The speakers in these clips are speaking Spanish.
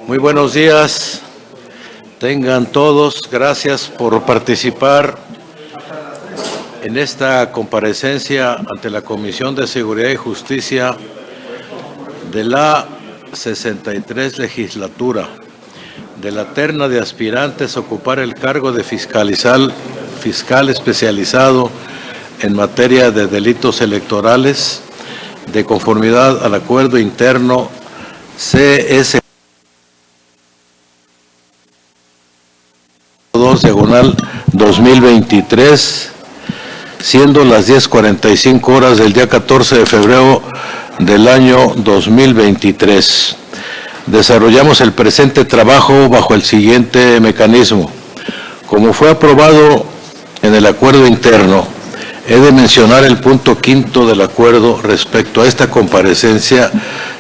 Muy buenos días, tengan todos, gracias por participar en esta comparecencia ante la Comisión de Seguridad y Justicia de la 63 legislatura, de la terna de aspirantes a ocupar el cargo de fiscal especializado en materia de delitos electorales, de conformidad al acuerdo interno CS 2/2023, siendo las 10:45 horas del día 14 de febrero del año 2023. Desarrollamos el presente trabajo bajo el siguiente mecanismo. Como fue aprobado en el acuerdo interno, he de mencionar el punto 5 del acuerdo. Respecto a esta comparecencia,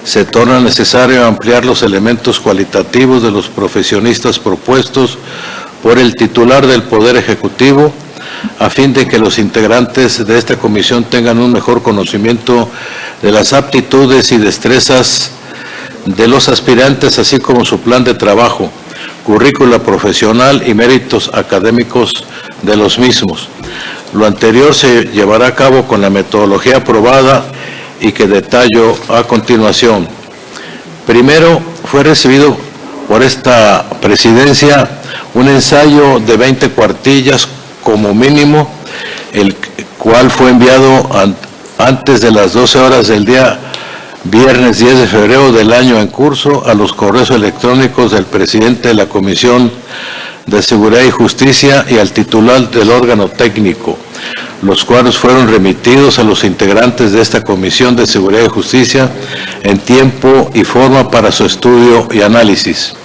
se torna necesario ampliar los elementos cualitativos de los profesionistas propuestos por el titular del Poder Ejecutivo, a fin de que los integrantes de esta comisión tengan un mejor conocimiento de las aptitudes y destrezas de los aspirantes, así como su plan de trabajo, currícula profesional y méritos académicos de los mismos. Lo anterior se llevará a cabo con la metodología aprobada y que detallo a continuación. Primero, fue recibido por esta presidencia un ensayo de 20 cuartillas como mínimo, el cual fue enviado antes de las 12 horas del día viernes 10 de febrero del año en curso a los correos electrónicos del presidente de la Comisión de Seguridad y Justicia y al titular del órgano técnico, los cuales fueron remitidos a los integrantes de esta Comisión de Seguridad y Justicia en tiempo y forma para su estudio y análisis.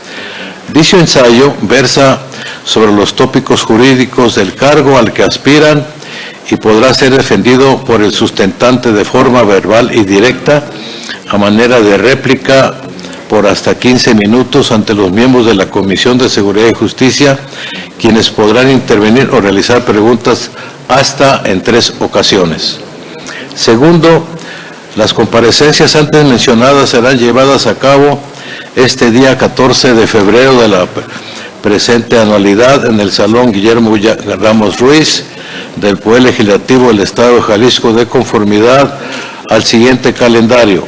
Dicho ensayo versa sobre los tópicos jurídicos del cargo al que aspiran y podrá ser defendido por el sustentante de forma verbal y directa, a manera de réplica, por hasta 15 minutos ante los miembros de la Comisión de Seguridad y Justicia, quienes podrán intervenir o realizar preguntas hasta en 3 ocasiones. Segundo, las comparecencias antes mencionadas serán llevadas a cabo este día 14 de febrero de la presente anualidad en el Salón Guillermo Ramos Ruiz del Poder Legislativo del Estado de Jalisco, de conformidad al siguiente calendario.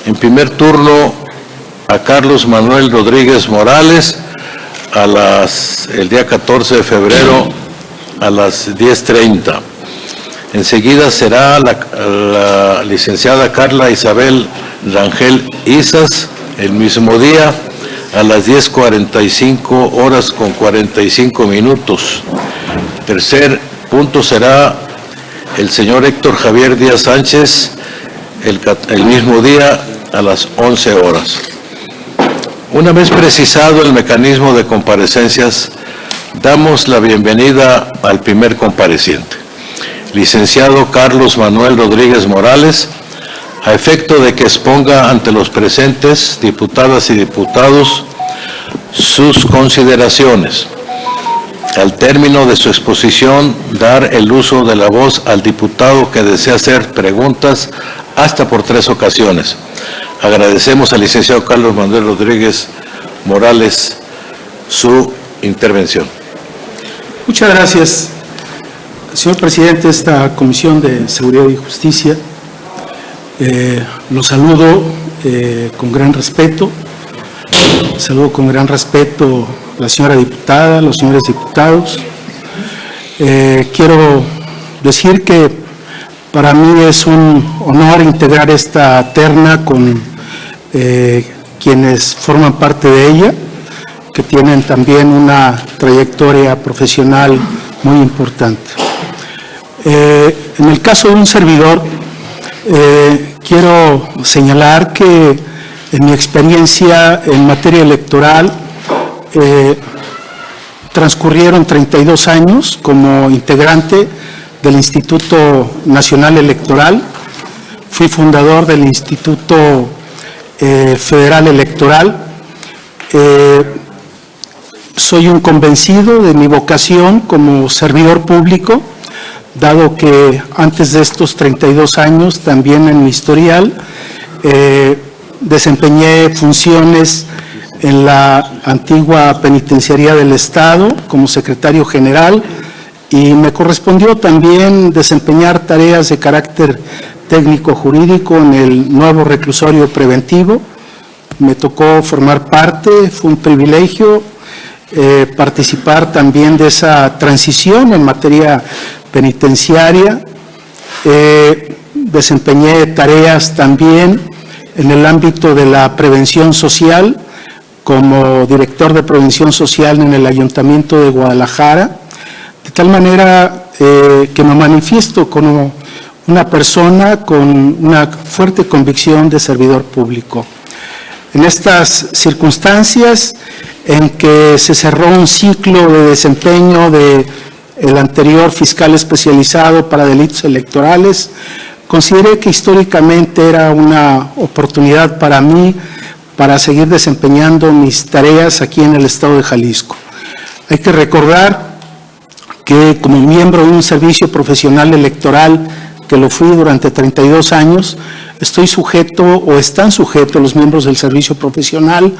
En primer turno, a Carlos Manuel Rodríguez Morales el día 14 de febrero a las 10:30. Enseguida será la licenciada Carla Isabel Rangel Isas, el mismo día a las 10:45 horas con 45 minutos. Tercer punto será el señor Héctor Javier Díaz Sánchez el mismo día a las 11 horas. Una vez precisado el mecanismo de comparecencias, damos la bienvenida al primer compareciente, licenciado Carlos Manuel Rodríguez Morales, a efecto de que exponga ante los presentes, diputadas y diputados, sus consideraciones. Al término de su exposición, dar el uso de la voz al diputado que desea hacer preguntas hasta por 3 ocasiones. Agradecemos al licenciado Carlos Manuel Rodríguez Morales su intervención. Muchas gracias, señor presidente de esta Comisión de Seguridad y Justicia. Lo saludo con gran respeto. Saludo con gran respeto a la señora diputada, a los señores diputados. Quiero decir que para mí es un honor integrar esta terna con quienes forman parte de ella, que tienen también una trayectoria profesional muy importante. En el caso de un servidor, quiero señalar que en mi experiencia en materia electoral transcurrieron 32 años como integrante del Instituto Nacional Electoral. Fui fundador del Instituto Federal Electoral. Soy un convencido de mi vocación como servidor público, dado que antes de estos 32 años, también en mi historial, desempeñé funciones en la antigua Penitenciaría del Estado como secretario general y me correspondió también desempeñar tareas de carácter técnico-jurídico en el nuevo reclusorio preventivo. Me tocó formar parte, fue un privilegio participar también de esa transición en materia penitenciaria. Desempeñé tareas también en el ámbito de la prevención social, como director de prevención social en el Ayuntamiento de Guadalajara, de tal manera que me manifiesto como una persona con una fuerte convicción de servidor público. En estas circunstancias en que se cerró un ciclo de desempeño del anterior fiscal especializado para delitos electorales, consideré que históricamente era una oportunidad para mí para seguir desempeñando mis tareas aquí en el estado de Jalisco. Hay que recordar que como miembro de un servicio profesional electoral, que lo fui durante 32 años, estoy sujeto o están sujetos los miembros del servicio profesional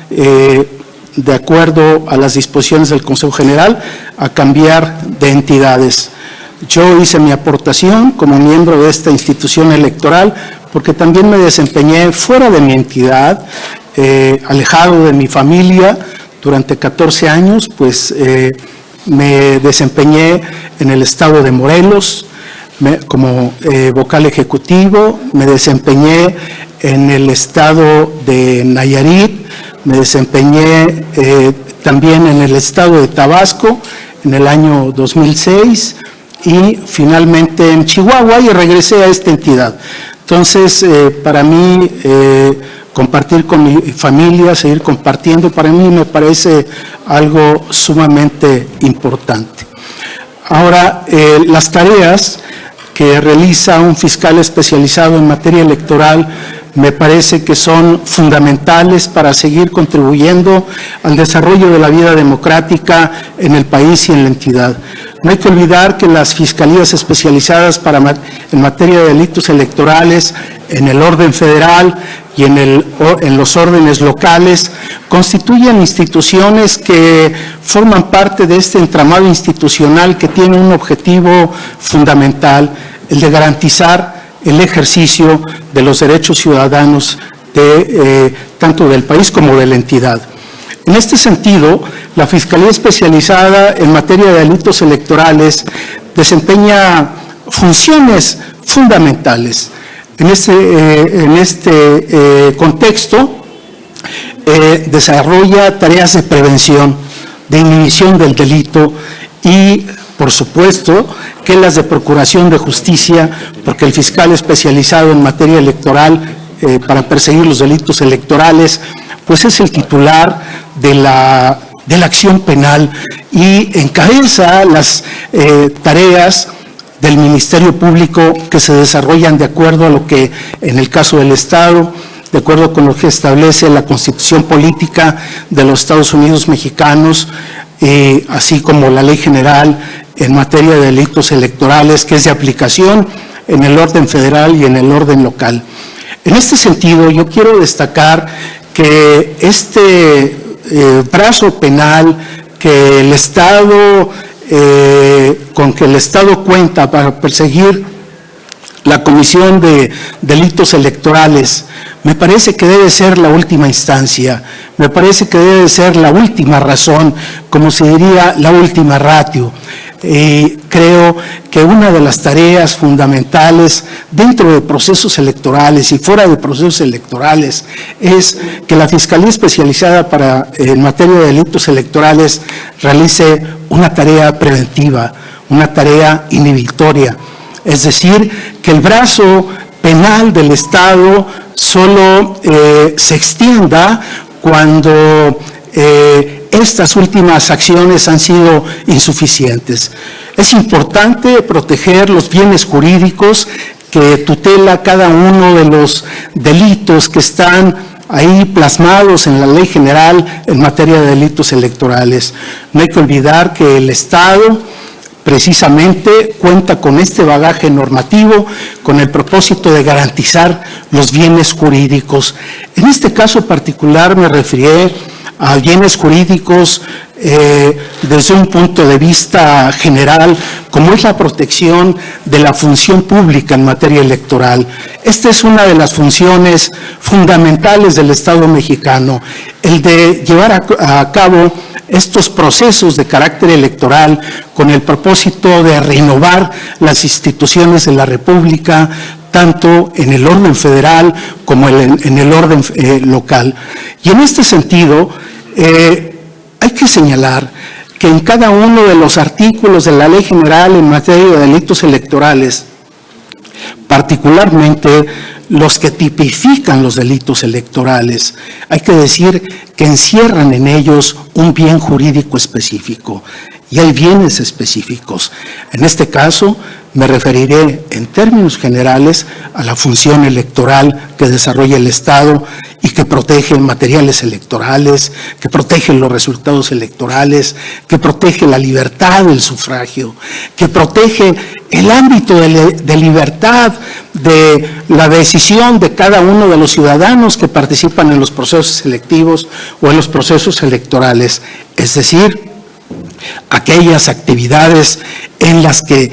de acuerdo a las disposiciones del Consejo General, a cambiar de entidades. Yo hice mi aportación como miembro de esta institución electoral porque también me desempeñé fuera de mi entidad, alejado de mi familia durante 14 años, pues me desempeñé en el estado de Morelos como vocal ejecutivo, me desempeñé en el estado de Nayarit, me desempeñé también en el estado de Tabasco en el año 2006 y finalmente en Chihuahua, y regresé a esta entidad. Entonces, para mí, compartir con mi familia, seguir compartiendo, para mí me parece algo sumamente importante. Ahora, las tareas que realiza un fiscal especializado en materia electoral me parece que son fundamentales para seguir contribuyendo al desarrollo de la vida democrática en el país y en la entidad. No hay que olvidar que las fiscalías especializadas en materia de delitos electorales, en el orden federal y en los órdenes locales, constituyen instituciones que forman parte de este entramado institucional que tiene un objetivo fundamental, el de garantizar el ejercicio de los derechos ciudadanos tanto del país como de la entidad. En este sentido, la Fiscalía Especializada en materia de delitos electorales desempeña funciones fundamentales. En este contexto, desarrolla tareas de prevención, de inhibición del delito y, por supuesto, que las de procuración de justicia, porque el fiscal especializado en materia electoral para perseguir los delitos electorales, pues es el titular de la acción penal y encabeza las tareas del Ministerio Público que se desarrollan de acuerdo a lo que, en el caso del Estado, de acuerdo con lo que establece la Constitución Política de los Estados Unidos Mexicanos, así como la Ley General en materia de delitos electorales, que es de aplicación en el orden federal y en el orden local. En este sentido, yo quiero destacar que este brazo penal que el Estado, con que el Estado cuenta para perseguir la comisión de delitos electorales, me parece que debe ser la última instancia, me parece que debe ser la última razón, como se diría, la última ratio. Creo que una de las tareas fundamentales dentro de procesos electorales y fuera de procesos electorales es que la Fiscalía Especializada en materia de delitos electorales realice una tarea preventiva, una tarea inhibitoria. Es decir, que el brazo penal del Estado solo se extienda cuando estas últimas acciones han sido insuficientes. Es importante proteger los bienes jurídicos que tutela cada uno de los delitos que están ahí plasmados en la Ley General en materia de delitos electorales. No hay que olvidar que el Estado precisamente cuenta con este bagaje normativo con el propósito de garantizar los bienes jurídicos. En este caso particular me referiré a bienes jurídicos desde un punto de vista general, como es la protección de la función pública en materia electoral. Esta es una de las funciones fundamentales del Estado mexicano, el de llevar a cabo estos procesos de carácter electoral con el propósito de renovar las instituciones de la República, tanto en el orden federal como en el orden local. Y en este sentido, hay que señalar que en cada uno de los artículos de la Ley General en materia de delitos electorales, particularmente los que tipifican los delitos electorales, hay que decir que encierran en ellos un bien jurídico específico, y hay bienes específicos. En este caso, me referiré en términos generales a la función electoral que desarrolla el Estado y que protege materiales electorales, que protege los resultados electorales, que protege la libertad del sufragio, que protege el ámbito de libertad de la decisión de cada uno de los ciudadanos que participan en los procesos electivos o en los procesos electorales, es decir, aquellas actividades en las que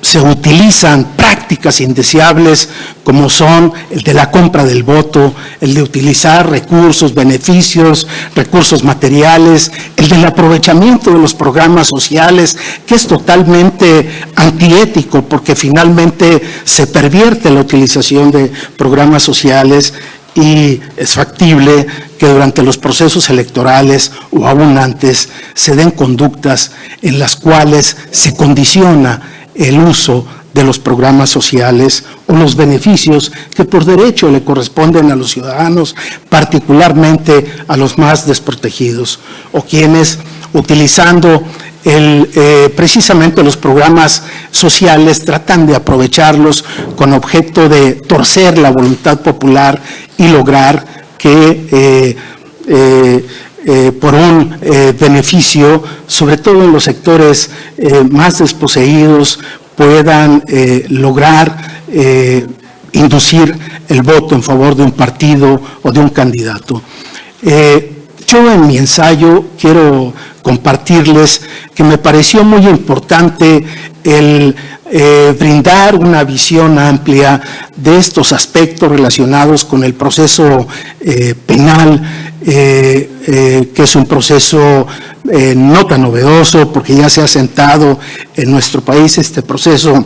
se utilizan prácticas indeseables como son el de la compra del voto, el de utilizar recursos, beneficios, recursos materiales, el del aprovechamiento de los programas sociales, que es totalmente antiético porque finalmente se pervierte la utilización de programas sociales. Y es factible que durante los procesos electorales o aún antes se den conductas en las cuales se condiciona el uso de los programas sociales o los beneficios que por derecho le corresponden a los ciudadanos, particularmente a los más desprotegidos, o quienes, utilizando precisamente los programas sociales, tratan de aprovecharlos con objeto de torcer la voluntad popular y lograr que por un beneficio, sobre todo en los sectores más desposeídos, puedan lograr inducir el voto en favor de un partido o de un candidato. Yo en mi ensayo quiero compartirles que me pareció muy importante el brindar una visión amplia de estos aspectos relacionados con el proceso penal, que es un proceso no tan novedoso porque ya se ha sentado en nuestro país este proceso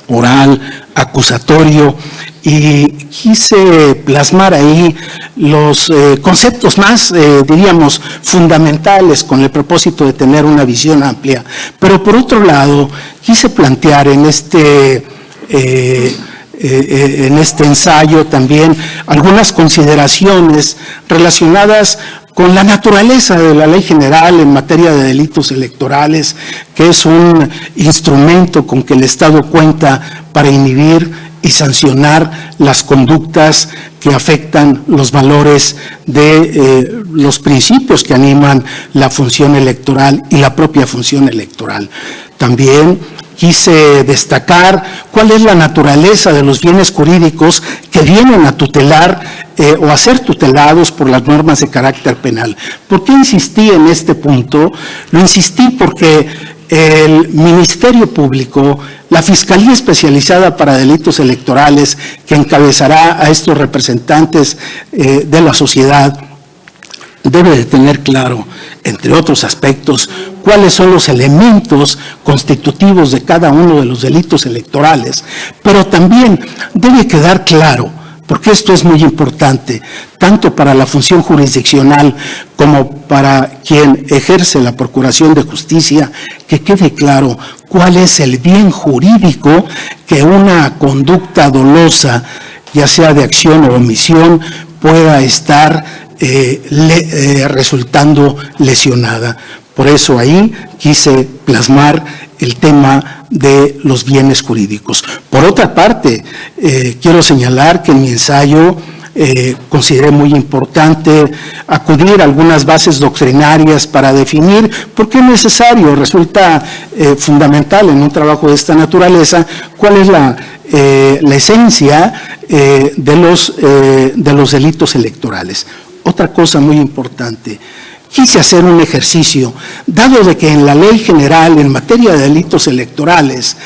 oral, acusatorio, y quise plasmar ahí los conceptos más, diríamos, fundamentales con el propósito de tener una visión amplia. Pero por otro lado, quise plantear en este ensayo también algunas consideraciones relacionadas con la naturaleza de la Ley General en materia de delitos electorales, que es un instrumento con que el Estado cuenta para inhibir y sancionar las conductas que afectan los valores de los principios que animan la función electoral y la propia función electoral. También quise destacar cuál es la naturaleza de los bienes jurídicos que vienen a tutelar o a ser tutelados por las normas de carácter penal. ¿Por qué insistí en este punto? Lo insistí porque el Ministerio Público, la Fiscalía Especializada para Delitos Electorales, que encabezará a estos representantes de la sociedad, debe de tener claro, entre otros aspectos, cuáles son los elementos constitutivos de cada uno de los delitos electorales, pero también debe quedar claro, porque esto es muy importante, tanto para la función jurisdiccional como para quien ejerce la Procuración de Justicia, que quede claro cuál es el bien jurídico que una conducta dolosa, ya sea de acción o omisión, pueda estar resultando lesionada. Por eso ahí quise plasmar el tema de los bienes jurídicos. Por otra parte, quiero señalar que en mi ensayo consideré muy importante acudir a algunas bases doctrinarias para definir por qué es necesario, resulta fundamental en un trabajo de esta naturaleza, cuál es la esencia de los delitos electorales. Otra cosa muy importante, quise hacer un ejercicio, dado de que en la ley general en materia de delitos electorales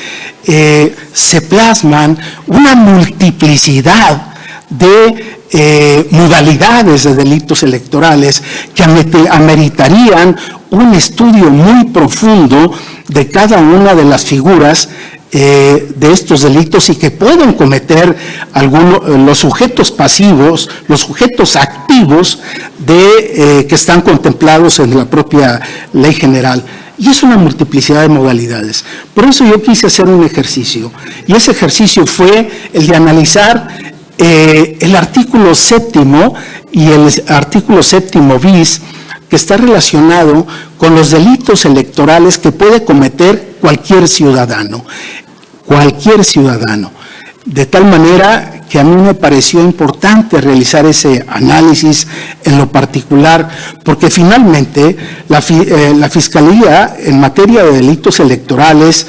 se plasman una multiplicidad de modalidades de delitos electorales que ameritarían un estudio muy profundo de cada una de las figuras de estos delitos y que pueden cometer los sujetos pasivos, los sujetos activos que están contemplados en la propia ley general. Y es una multiplicidad de modalidades. Por eso yo quise hacer un ejercicio. Y ese ejercicio fue el de analizar el artículo 7º y el artículo 7º bis, que está relacionado con los delitos electorales que puede cometer cualquier ciudadano, de tal manera que a mí me pareció importante realizar ese análisis en lo particular, porque finalmente la Fiscalía en materia de delitos electorales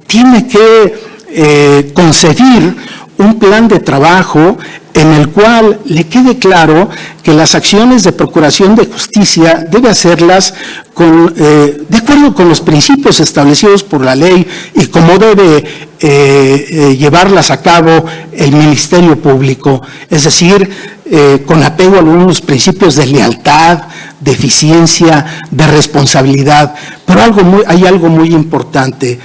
tiene que concebir un plan de trabajo en el cual le quede claro que las acciones de procuración de justicia debe hacerlas de acuerdo con los principios establecidos por la ley y cómo debe llevarlas a cabo el Ministerio Público, es decir, con apego a algunos principios de lealtad, de eficiencia, de responsabilidad. Pero hay algo muy importante.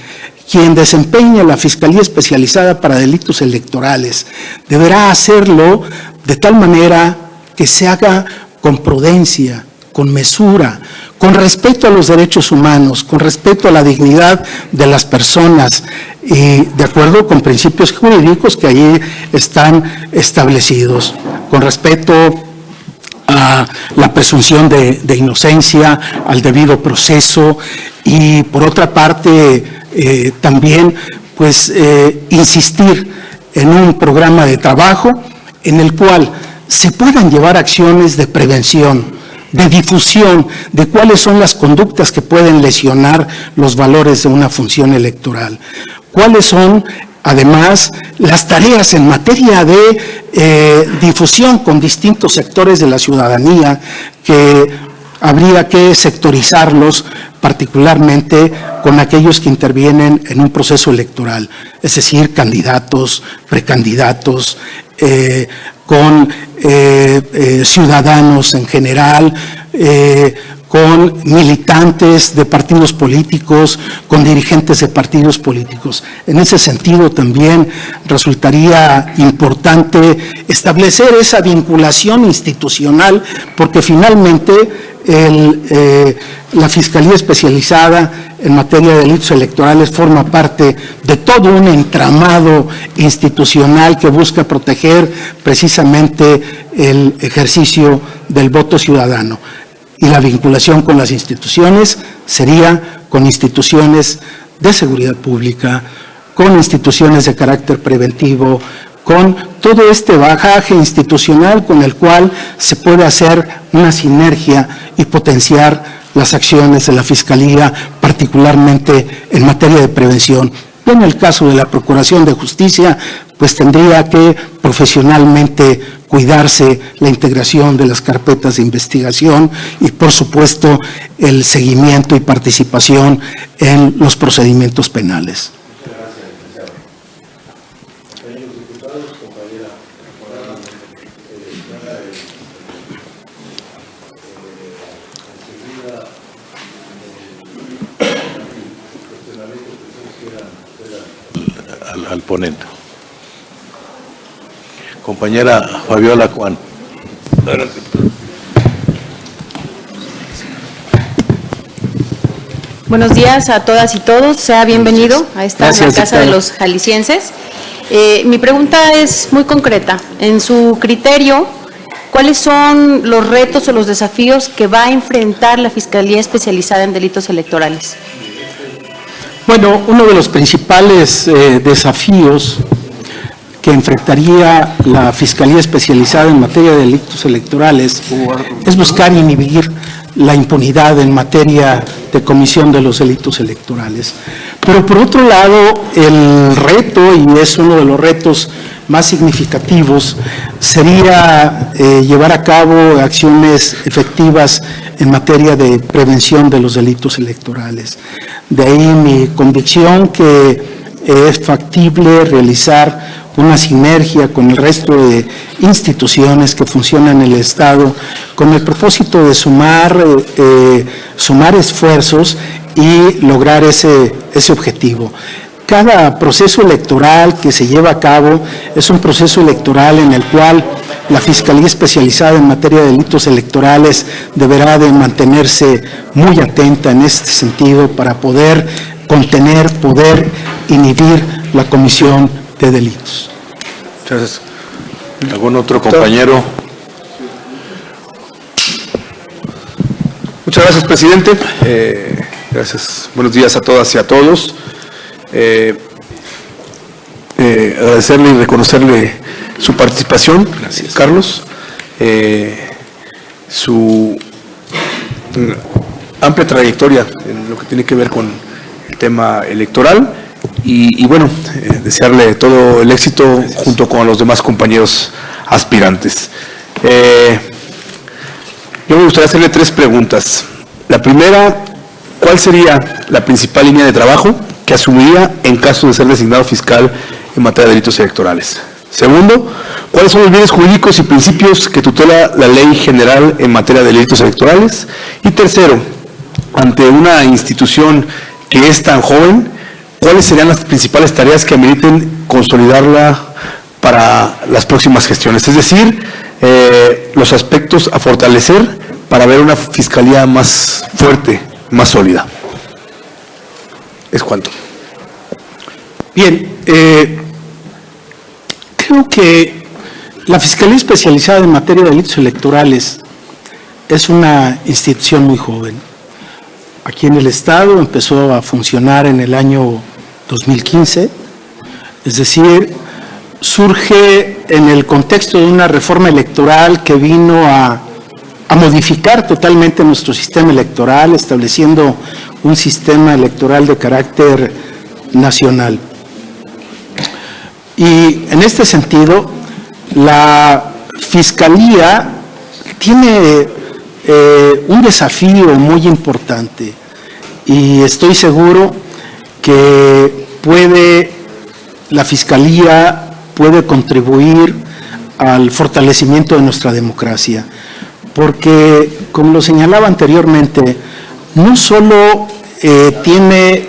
Quien desempeña la Fiscalía Especializada para Delitos Electorales deberá hacerlo de tal manera que se haga con prudencia, con mesura, con respeto a los derechos humanos, con respeto a la dignidad de las personas y de acuerdo con principios jurídicos que allí están establecidos, con respeto a la presunción de inocencia, al debido proceso y por otra parte también pues insistir en un programa de trabajo en el cual se puedan llevar acciones de prevención, de difusión de cuáles son las conductas que pueden lesionar los valores de una función electoral, cuáles son además las tareas en materia de difusión con distintos sectores de la ciudadanía que habría que sectorizarlos particularmente con aquellos que intervienen en un proceso electoral, es decir, candidatos, precandidatos, con ciudadanos en general, con militantes de partidos políticos, con dirigentes de partidos políticos. En ese sentido también resultaría importante establecer esa vinculación institucional, porque finalmente la Fiscalía Especializada en materia de delitos electorales forma parte de todo un entramado institucional que busca proteger precisamente el ejercicio del voto ciudadano. Y la vinculación con las instituciones sería con instituciones de seguridad pública, con instituciones de carácter preventivo, con todo este bagaje institucional con el cual se puede hacer una sinergia y potenciar las acciones de la Fiscalía, particularmente en materia de prevención. Y en el caso de la Procuración de Justicia, pues tendría que profesionalmente cuidarse la integración de las carpetas de investigación y, por supuesto, el seguimiento y participación en los procedimientos penales. Al ponente. Compañera Fabiola Juan. Buenos días a todas y todos. Sea bienvenido a esta casa de los jaliscienses. Mi pregunta es muy concreta. En su criterio, ¿cuáles son los retos o los desafíos que va a enfrentar la Fiscalía Especializada en Delitos Electorales? Bueno, uno de los principales desafíos que enfrentaría la Fiscalía Especializada en materia de delitos electorales es buscar inhibir la impunidad en materia de comisión de los delitos electorales. Pero por otro lado, el reto, y es uno de los retos más significativos, sería llevar a cabo acciones efectivas en materia de prevención de los delitos electorales. De ahí mi convicción que es factible realizar una sinergia con el resto de instituciones que funcionan en el Estado con el propósito de sumar esfuerzos y lograr ese objetivo. Cada proceso electoral que se lleva a cabo es un proceso electoral en el cual la Fiscalía Especializada en materia de delitos electorales deberá de mantenerse muy atenta en este sentido para poder contener, poder inhibir la comisión de delitos. Muchas gracias. ¿Algún otro compañero? Muchas gracias, presidente. Gracias. Buenos días a todas y a todos. Agradecerle y reconocerle su participación, gracias, Carlos, su amplia trayectoria en lo que tiene que ver con el tema electoral y bueno, desearle todo el éxito junto con los demás compañeros aspirantes. Yo me gustaría hacerle 3 preguntas. La primera, ¿cuál sería la principal línea de trabajo que asumiría en caso de ser designado fiscal en materia de delitos electorales? Segundo, ¿cuáles son los bienes jurídicos y principios que tutela la Ley General en materia de delitos electorales? Y tercero, ante una institución que es tan joven, ¿cuáles serían las principales tareas que ameriten consolidarla para las próximas gestiones? Es decir, los aspectos a fortalecer para ver una fiscalía más fuerte, más sólida. ¿Es cuánto? Bien, creo que la Fiscalía Especializada en materia de delitos electorales es una institución muy joven. Aquí en el Estado empezó a funcionar en el año 2015, es decir, surge en el contexto de una reforma electoral que vino a modificar totalmente nuestro sistema electoral, estableciendo un sistema electoral de carácter nacional. Y en este sentido, la Fiscalía tiene un desafío muy importante y estoy seguro que la Fiscalía puede contribuir al fortalecimiento de nuestra democracia, porque, como lo señalaba anteriormente, no solo tiene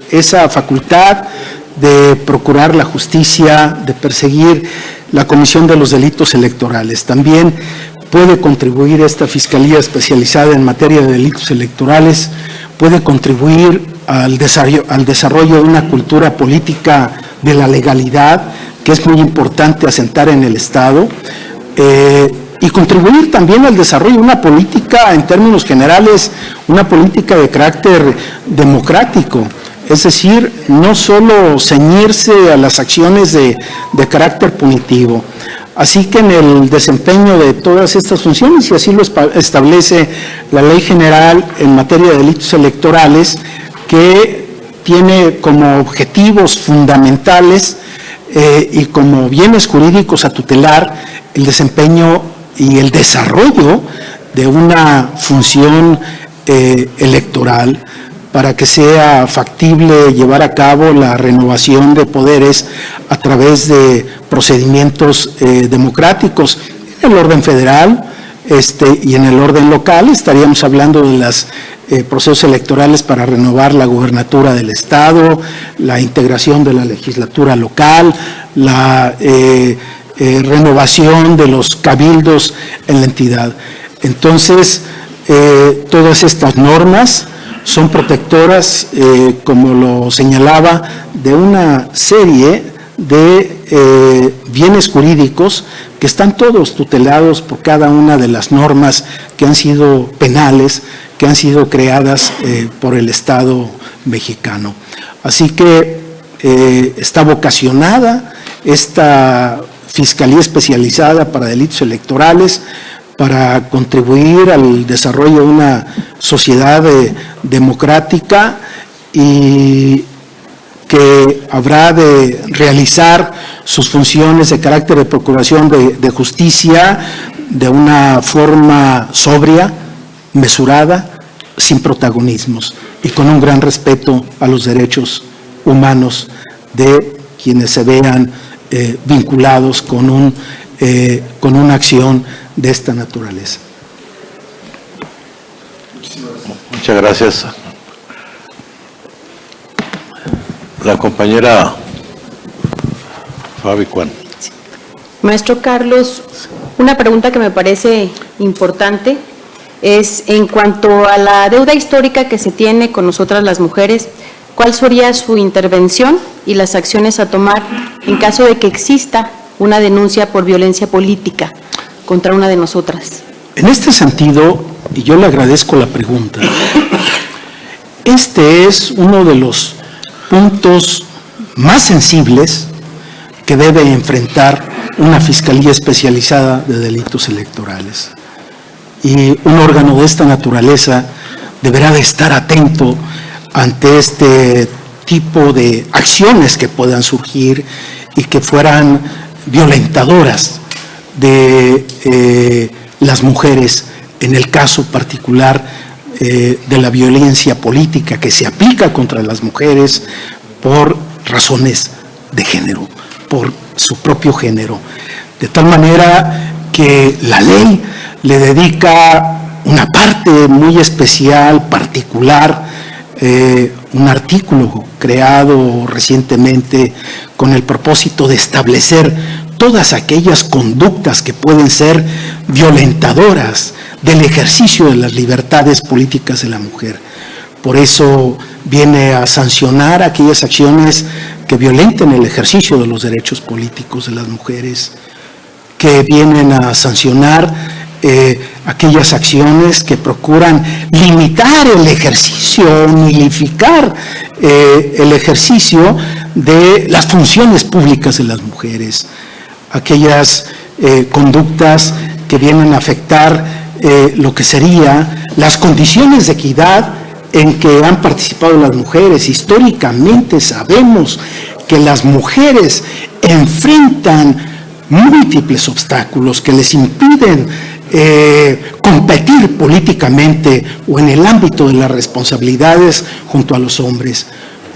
esa facultad de procurar la justicia, de perseguir la comisión de los delitos electorales, también puede contribuir esta Fiscalía Especializada en materia de delitos electorales, puede contribuir al desarrollo de una cultura política de la legalidad, que es muy importante asentar en el Estado, y contribuir también al desarrollo de una política, en términos generales, una política de carácter democrático, es decir, no solo ceñirse a las acciones de carácter punitivo. Así que en el desempeño de todas estas funciones, y así lo establece la Ley General en materia de delitos electorales, que tiene como objetivos fundamentales y como bienes jurídicos a tutelar el desempeño y el desarrollo de una función electoral para que sea factible llevar a cabo la renovación de poderes a través de procedimientos democráticos en el orden federal y en el orden local. Estaríamos hablando de los procesos electorales para renovar la gubernatura del Estado, la integración de la legislatura local, la renovación de los cabildos en la entidad. Entonces, todas estas normas son protectoras, como lo señalaba, de una serie de bienes jurídicos que están todos tutelados por cada una de las normas que han sido penales, que han sido creadas por el Estado mexicano. Así que está vocacionada esta Fiscalía Especializada para Delitos Electorales, para contribuir al desarrollo de una sociedad democrática, y que habrá de realizar sus funciones de carácter de procuración de justicia de una forma sobria, mesurada, sin protagonismos y con un gran respeto a los derechos humanos de quienes se vean vinculados con una acción de esta naturaleza. Muchas gracias. La compañera Fabi Cuán. Maestro Carlos, una pregunta que me parece importante es en cuanto a la deuda histórica que se tiene con nosotras las mujeres, ¿cuál sería su intervención y las acciones a tomar en caso de que exista una denuncia por violencia política contra una de nosotras? En este sentido, y yo le agradezco la pregunta, este es uno de los puntos más sensibles que debe enfrentar una Fiscalía Especializada de Delitos Electorales. Y un órgano de esta naturaleza deberá de estar atento ante este tipo de acciones que puedan surgir y que fueran violentadoras de las mujeres, en el caso particular de la violencia política que se aplica contra las mujeres por razones de género, por su propio género. De tal manera que la ley le dedica una parte muy especial, particular, un artículo creado recientemente con el propósito de establecer todas aquellas conductas que pueden ser violentadoras del ejercicio de las libertades políticas de la mujer. Por eso viene a sancionar aquellas acciones que violenten el ejercicio de los derechos políticos de las mujeres, que vienen a sancionar aquellas acciones que procuran limitar el ejercicio, nullificar el ejercicio de las funciones públicas de las mujeres, aquellas conductas que vienen a afectar lo que sería las condiciones de equidad en que han participado las mujeres. Históricamente sabemos que las mujeres enfrentan múltiples obstáculos que les impiden competir políticamente o en el ámbito de las responsabilidades junto a los hombres.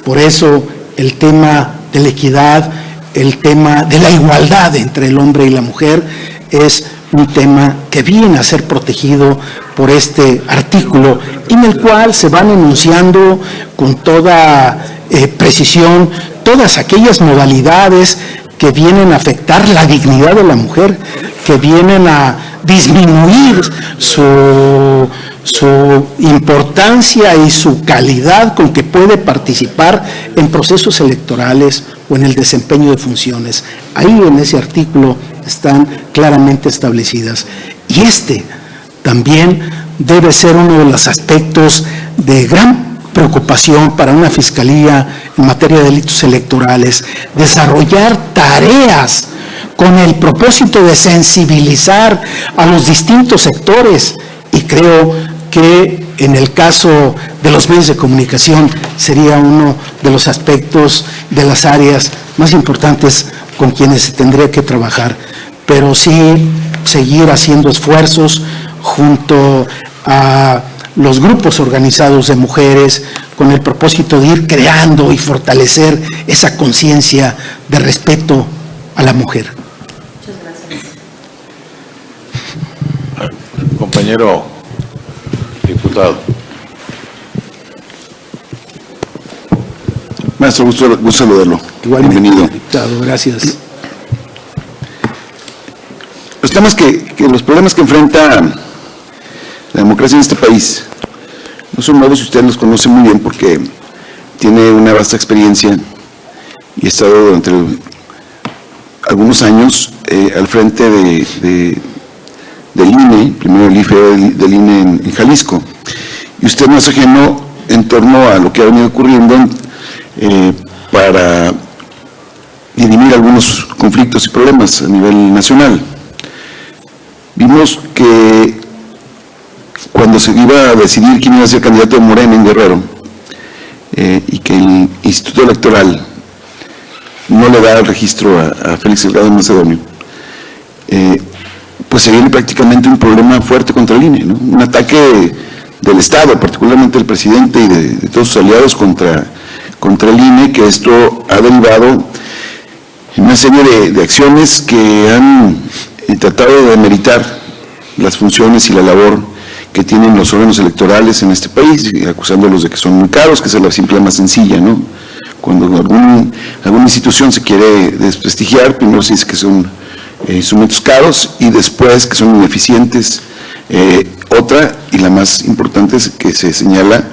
Por eso el tema de la equidad, el tema de la igualdad entre el hombre y la mujer es un tema que viene a ser protegido por este artículo, en el cual se van enunciando con toda precisión todas aquellas modalidades que vienen a afectar la dignidad de la mujer, que vienen a disminuir su importancia y su calidad con que puede participar en procesos electorales o en el desempeño de funciones. Ahí en ese artículo están claramente establecidas. Y este también debe ser uno de los aspectos de gran preocupación para una fiscalía en materia de delitos electorales, desarrollar tareas con el propósito de sensibilizar a los distintos sectores, y creo que en el caso de los medios de comunicación sería uno de los aspectos de las áreas más importantes con quienes se tendría que trabajar, pero sí seguir haciendo esfuerzos junto a los grupos organizados de mujeres con el propósito de ir creando y fortalecer esa conciencia de respeto a la mujer. Muchas gracias. Compañero diputado. Maestro, gusto saludarlo. Igualmente, bienvenido. diputado, gracias. Los problemas que enfrenta la democracia en este país no son nuevos, usted los conoce muy bien porque tiene una vasta experiencia y ha estado durante algunos años al frente del INE, primero el IFE del INE en Jalisco, y usted no es ajeno en torno a lo que ha venido ocurriendo para dirimir algunos conflictos y problemas a nivel nacional. Vimos que cuando se iba a decidir quién iba a ser candidato de Morena en Guerrero, y que el Instituto Electoral no le da el registro a Félix Salgado Macedonio, pues se viene prácticamente un problema fuerte contra el INE, ¿no? Un ataque del Estado, particularmente del presidente y de todos sus aliados contra el INE, que esto ha derivado en una serie de acciones que han tratado de demeritar las funciones y la labor que tienen los órganos electorales en este país, acusándolos de que son muy caros, que esa es la simple más sencilla, ¿no? Cuando alguna institución se quiere desprestigiar, primero se dice que son instrumentos caros y después que son ineficientes. Otra, y la más importante, es que se señala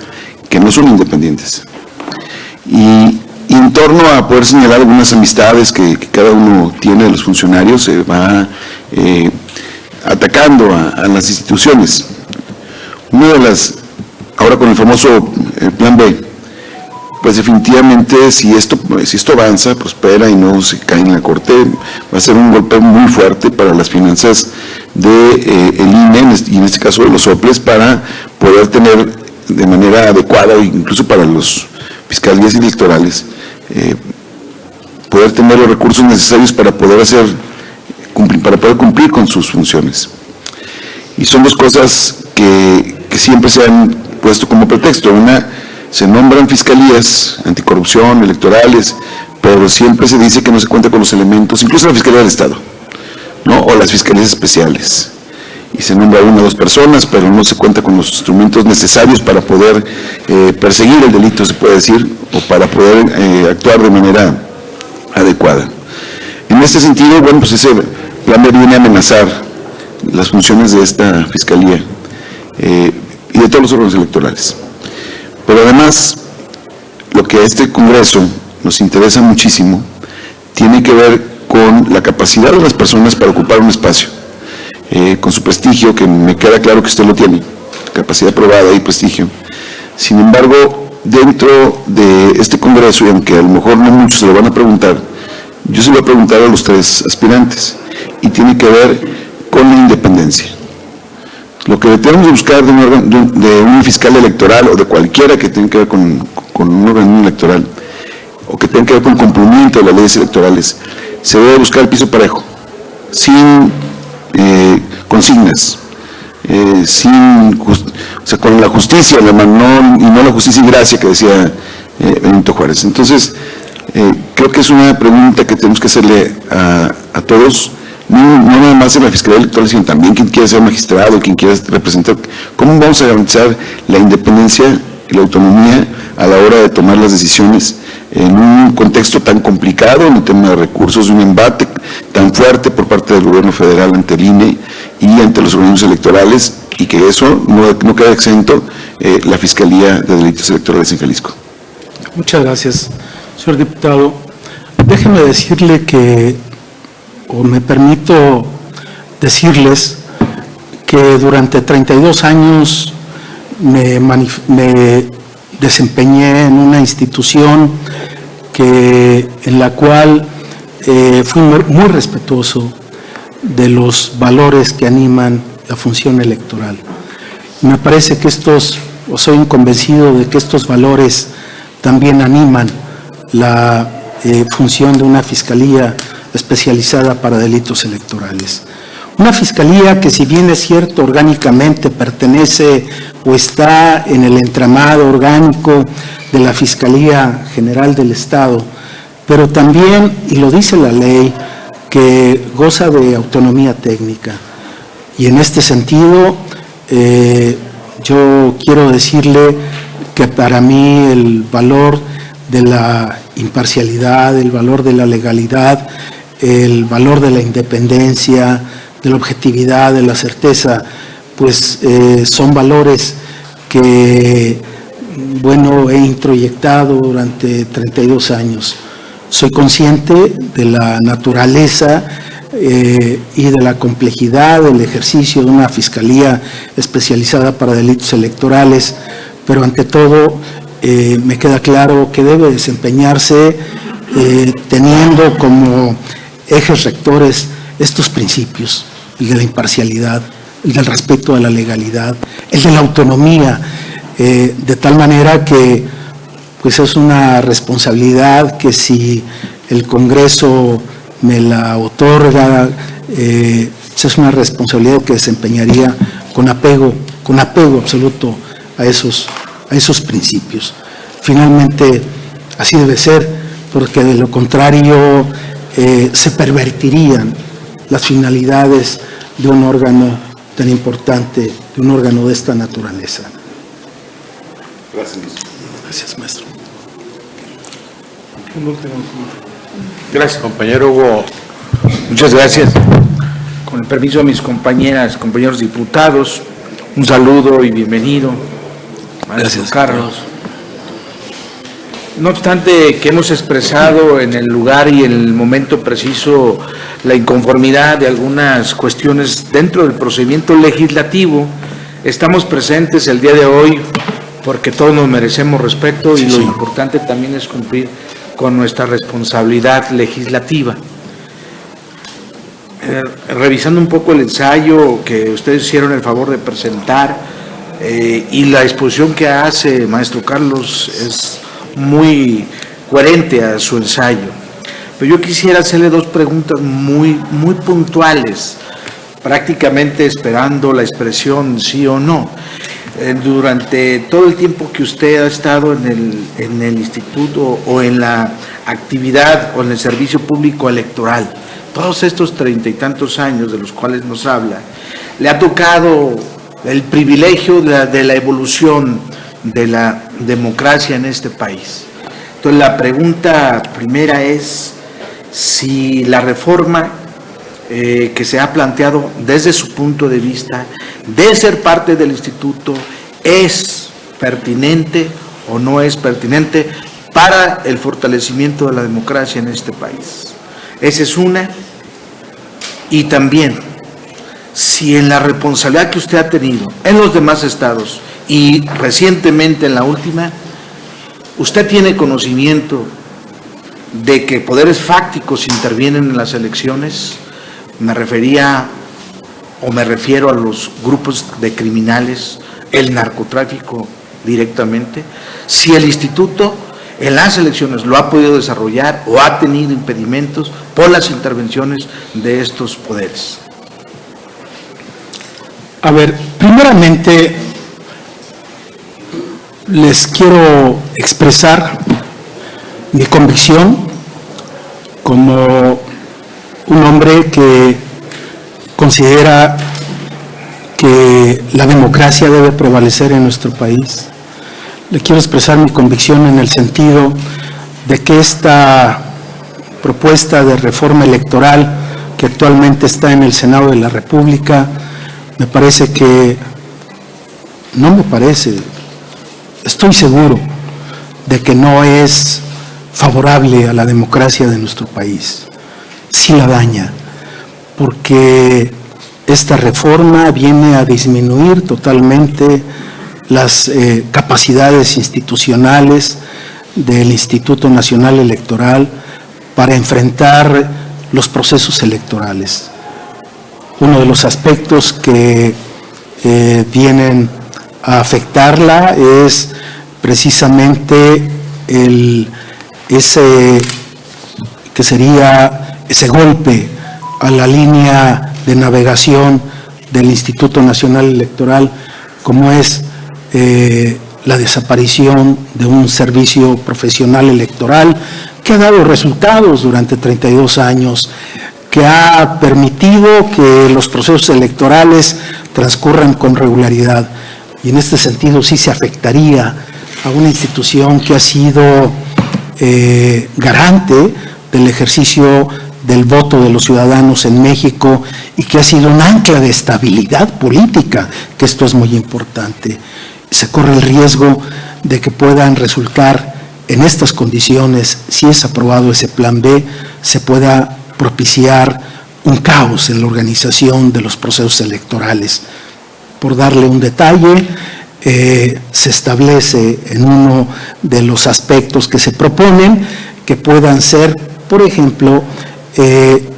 que no son independientes. Y en torno a poder señalar algunas amistades que cada uno tiene de los funcionarios, se va atacando a las instituciones. Una de las, ahora con el famoso Plan B, pues definitivamente si esto avanza, prospera y no se cae en la Corte, va a ser un golpe muy fuerte para las finanzas del INE, y en este caso de los soples, para poder tener de manera adecuada, incluso para los fiscalías electorales, poder tener los recursos necesarios para poder cumplir con sus funciones. Y son dos cosas que siempre se han puesto como pretexto. Una, se nombran fiscalías anticorrupción, electorales, pero siempre se dice que no se cuenta con los elementos, incluso la Fiscalía del Estado, ¿no? O las fiscalías especiales. Y se nombra una o dos personas, pero no se cuenta con los instrumentos necesarios para poder perseguir el delito, se puede decir, o para poder actuar de manera adecuada. En este sentido, bueno, pues ese Plan B viene a amenazar las funciones de esta Fiscalía y de todos los órganos electorales. Pero además, lo que a este Congreso nos interesa muchísimo tiene que ver con la capacidad de las personas para ocupar un espacio, con su prestigio, que me queda claro que usted lo tiene, capacidad probada y prestigio. Sin embargo, dentro de este Congreso, y aunque a lo mejor no muchos se lo van a preguntar, yo se lo voy a preguntar a los tres aspirantes, y tiene que ver con la independencia. Lo que tenemos que buscar de un fiscal electoral o de cualquiera que tenga que ver con un organismo electoral o que tenga que ver con el cumplimiento de las leyes electorales, se debe buscar el piso parejo, sin consignas, con la justicia en la mano, y no la justicia y gracia que decía Benito Juárez. Entonces, creo que es una pregunta que tenemos que hacerle a todos, no nada más en la Fiscalía Electoral, sino también quien quiera ser magistrado, quien quiera representar. ¿Cómo vamos a garantizar la independencia y la autonomía a la hora de tomar las decisiones en un contexto tan complicado, en el tema de recursos, de un embate tan fuerte por parte del gobierno federal ante el INE y ante los organismos electorales, y que eso no quede exento la Fiscalía de Delitos Electorales en Jalisco? Muchas gracias, señor diputado. Déjeme decirle o me permito decirles que durante 32 años me desempeñé en una institución en la cual fui muy respetuoso de los valores que animan la función electoral. Me parece que soy un convencido de que estos valores también animan la función de una fiscalía especializada para delitos electorales. Una fiscalía que, si bien es cierto, orgánicamente pertenece o está en el entramado orgánico de la Fiscalía General del Estado, pero también, y lo dice la ley, que goza de autonomía técnica. Y en este sentido, yo quiero decirle que para mí el valor de la imparcialidad, el valor de la legalidad, el valor de la independencia, de la objetividad, de la certeza, pues son valores que, bueno, he introyectado durante 32 años. Soy consciente de la naturaleza y de la complejidad del ejercicio de una fiscalía especializada para delitos electorales, pero ante todo me queda claro que debe desempeñarse teniendo como ejes rectores estos principios, el de la imparcialidad, el del respeto a la legalidad, el de la autonomía, de tal manera que pues es una responsabilidad que si el Congreso me la otorga, es una responsabilidad que desempeñaría con apego absoluto a esos principios. Finalmente, así debe ser, porque de lo contrario se pervertirían las finalidades de un órgano tan importante, de un órgano de esta naturaleza. Gracias, maestro. Gracias, compañero Hugo. Muchas gracias. Con el permiso de mis compañeros diputados, un saludo y bienvenido. Gracias, Carlos. No obstante que hemos expresado en el lugar y en el momento preciso la inconformidad de algunas cuestiones dentro del procedimiento legislativo, estamos presentes el día de hoy porque todos nos merecemos respeto y lo importante también es cumplir con nuestra responsabilidad legislativa. Revisando un poco el ensayo que ustedes hicieron el favor de presentar y la exposición que hace maestro Carlos es muy coherente a su ensayo. Pero yo quisiera hacerle dos preguntas muy puntuales, prácticamente esperando la expresión sí o no. Durante todo el tiempo que usted ha estado en el instituto o en la actividad o en el servicio público electoral, todos estos 30 y tantos años de los cuales nos habla, le ha tocado el privilegio de la evolución de la democracia en este país. Entonces la pregunta primera es si la reforma que se ha planteado desde su punto de vista de ser parte del instituto es pertinente o no es pertinente para el fortalecimiento de la democracia en este país. Esa es una. Y también, si en la responsabilidad que usted ha tenido en los demás estados y recientemente en la última, usted tiene conocimiento de que poderes fácticos intervienen en las elecciones, me refiero a los grupos de criminales, el narcotráfico directamente, si el instituto en las elecciones lo ha podido desarrollar o ha tenido impedimentos por las intervenciones de estos poderes. A ver, primeramente les quiero expresar mi convicción como un hombre que considera que la democracia debe prevalecer en nuestro país. Le quiero expresar mi convicción en el sentido de que esta propuesta de reforma electoral que actualmente está en el Senado de la República, estoy seguro de que no es favorable a la democracia de nuestro país. Sí la daña, porque esta reforma viene a disminuir totalmente las capacidades institucionales del Instituto Nacional Electoral para enfrentar los procesos electorales. Uno de los aspectos que vienen a afectarla es precisamente ese golpe a la línea de navegación del Instituto Nacional Electoral, como es la desaparición de un servicio profesional electoral que ha dado resultados durante 32 años, que ha permitido que los procesos electorales transcurran con regularidad. Y en este sentido sí se afectaría a una institución que ha sido garante del ejercicio del voto de los ciudadanos en México y que ha sido un ancla de estabilidad política, que esto es muy importante. Se corre el riesgo de que puedan resultar en estas condiciones, si es aprobado ese plan B, se pueda propiciar un caos en la organización de los procesos electorales. Por darle un detalle, se establece en uno de los aspectos que se proponen que que puedan ser, por ejemplo,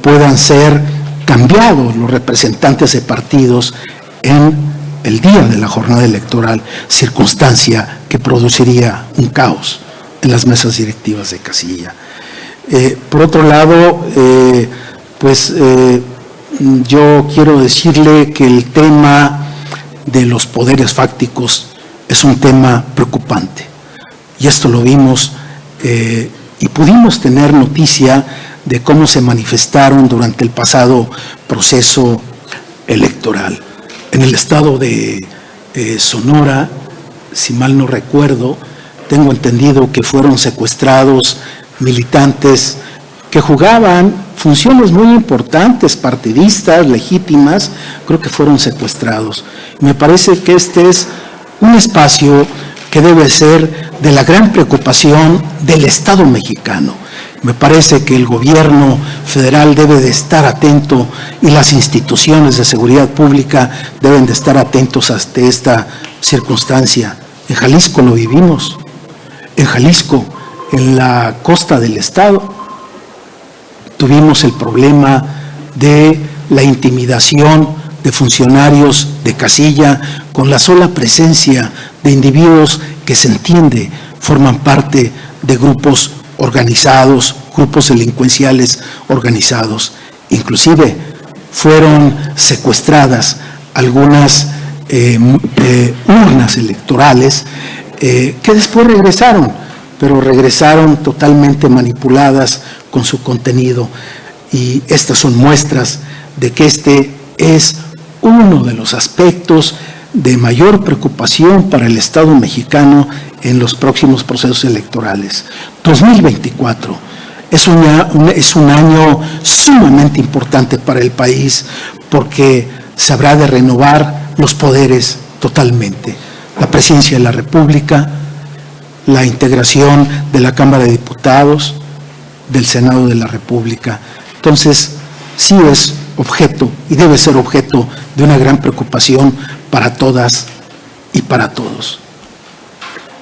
puedan ser cambiados los representantes de partidos en el día de la jornada electoral, circunstancia que produciría un caos en las mesas directivas de casilla. Por otro lado, yo quiero decirle que el tema de los poderes fácticos es un tema preocupante. Y esto lo vimos y pudimos tener noticia de cómo se manifestaron durante el pasado proceso electoral. En el estado de Sonora, si mal no recuerdo, tengo entendido que fueron secuestrados militantes que jugaban funciones muy importantes, partidistas, legítimas, creo que fueron secuestrados. Me parece que este es un espacio que debe ser de la gran preocupación del Estado mexicano. Me parece que el gobierno federal debe de estar atento y las instituciones de seguridad pública deben de estar atentos ante esta circunstancia. En Jalisco lo vivimos, en Jalisco, en la costa del estado, tuvimos el problema de la intimidación de funcionarios de casilla con la sola presencia de individuos que se entiende forman parte de grupos organizados, grupos delincuenciales organizados. Inclusive fueron secuestradas algunas urnas electorales que después regresaron, pero regresaron totalmente manipuladas con su contenido. Y estas son muestras de que este es uno de los aspectos de mayor preocupación para el Estado mexicano en los próximos procesos electorales. 2024 es un año sumamente importante para el país porque se habrá de renovar los poderes totalmente. La presidencia de la República, la integración de la Cámara de Diputados, del Senado de la República. Entonces, sí es objeto y debe ser objeto de una gran preocupación para todas y para todos.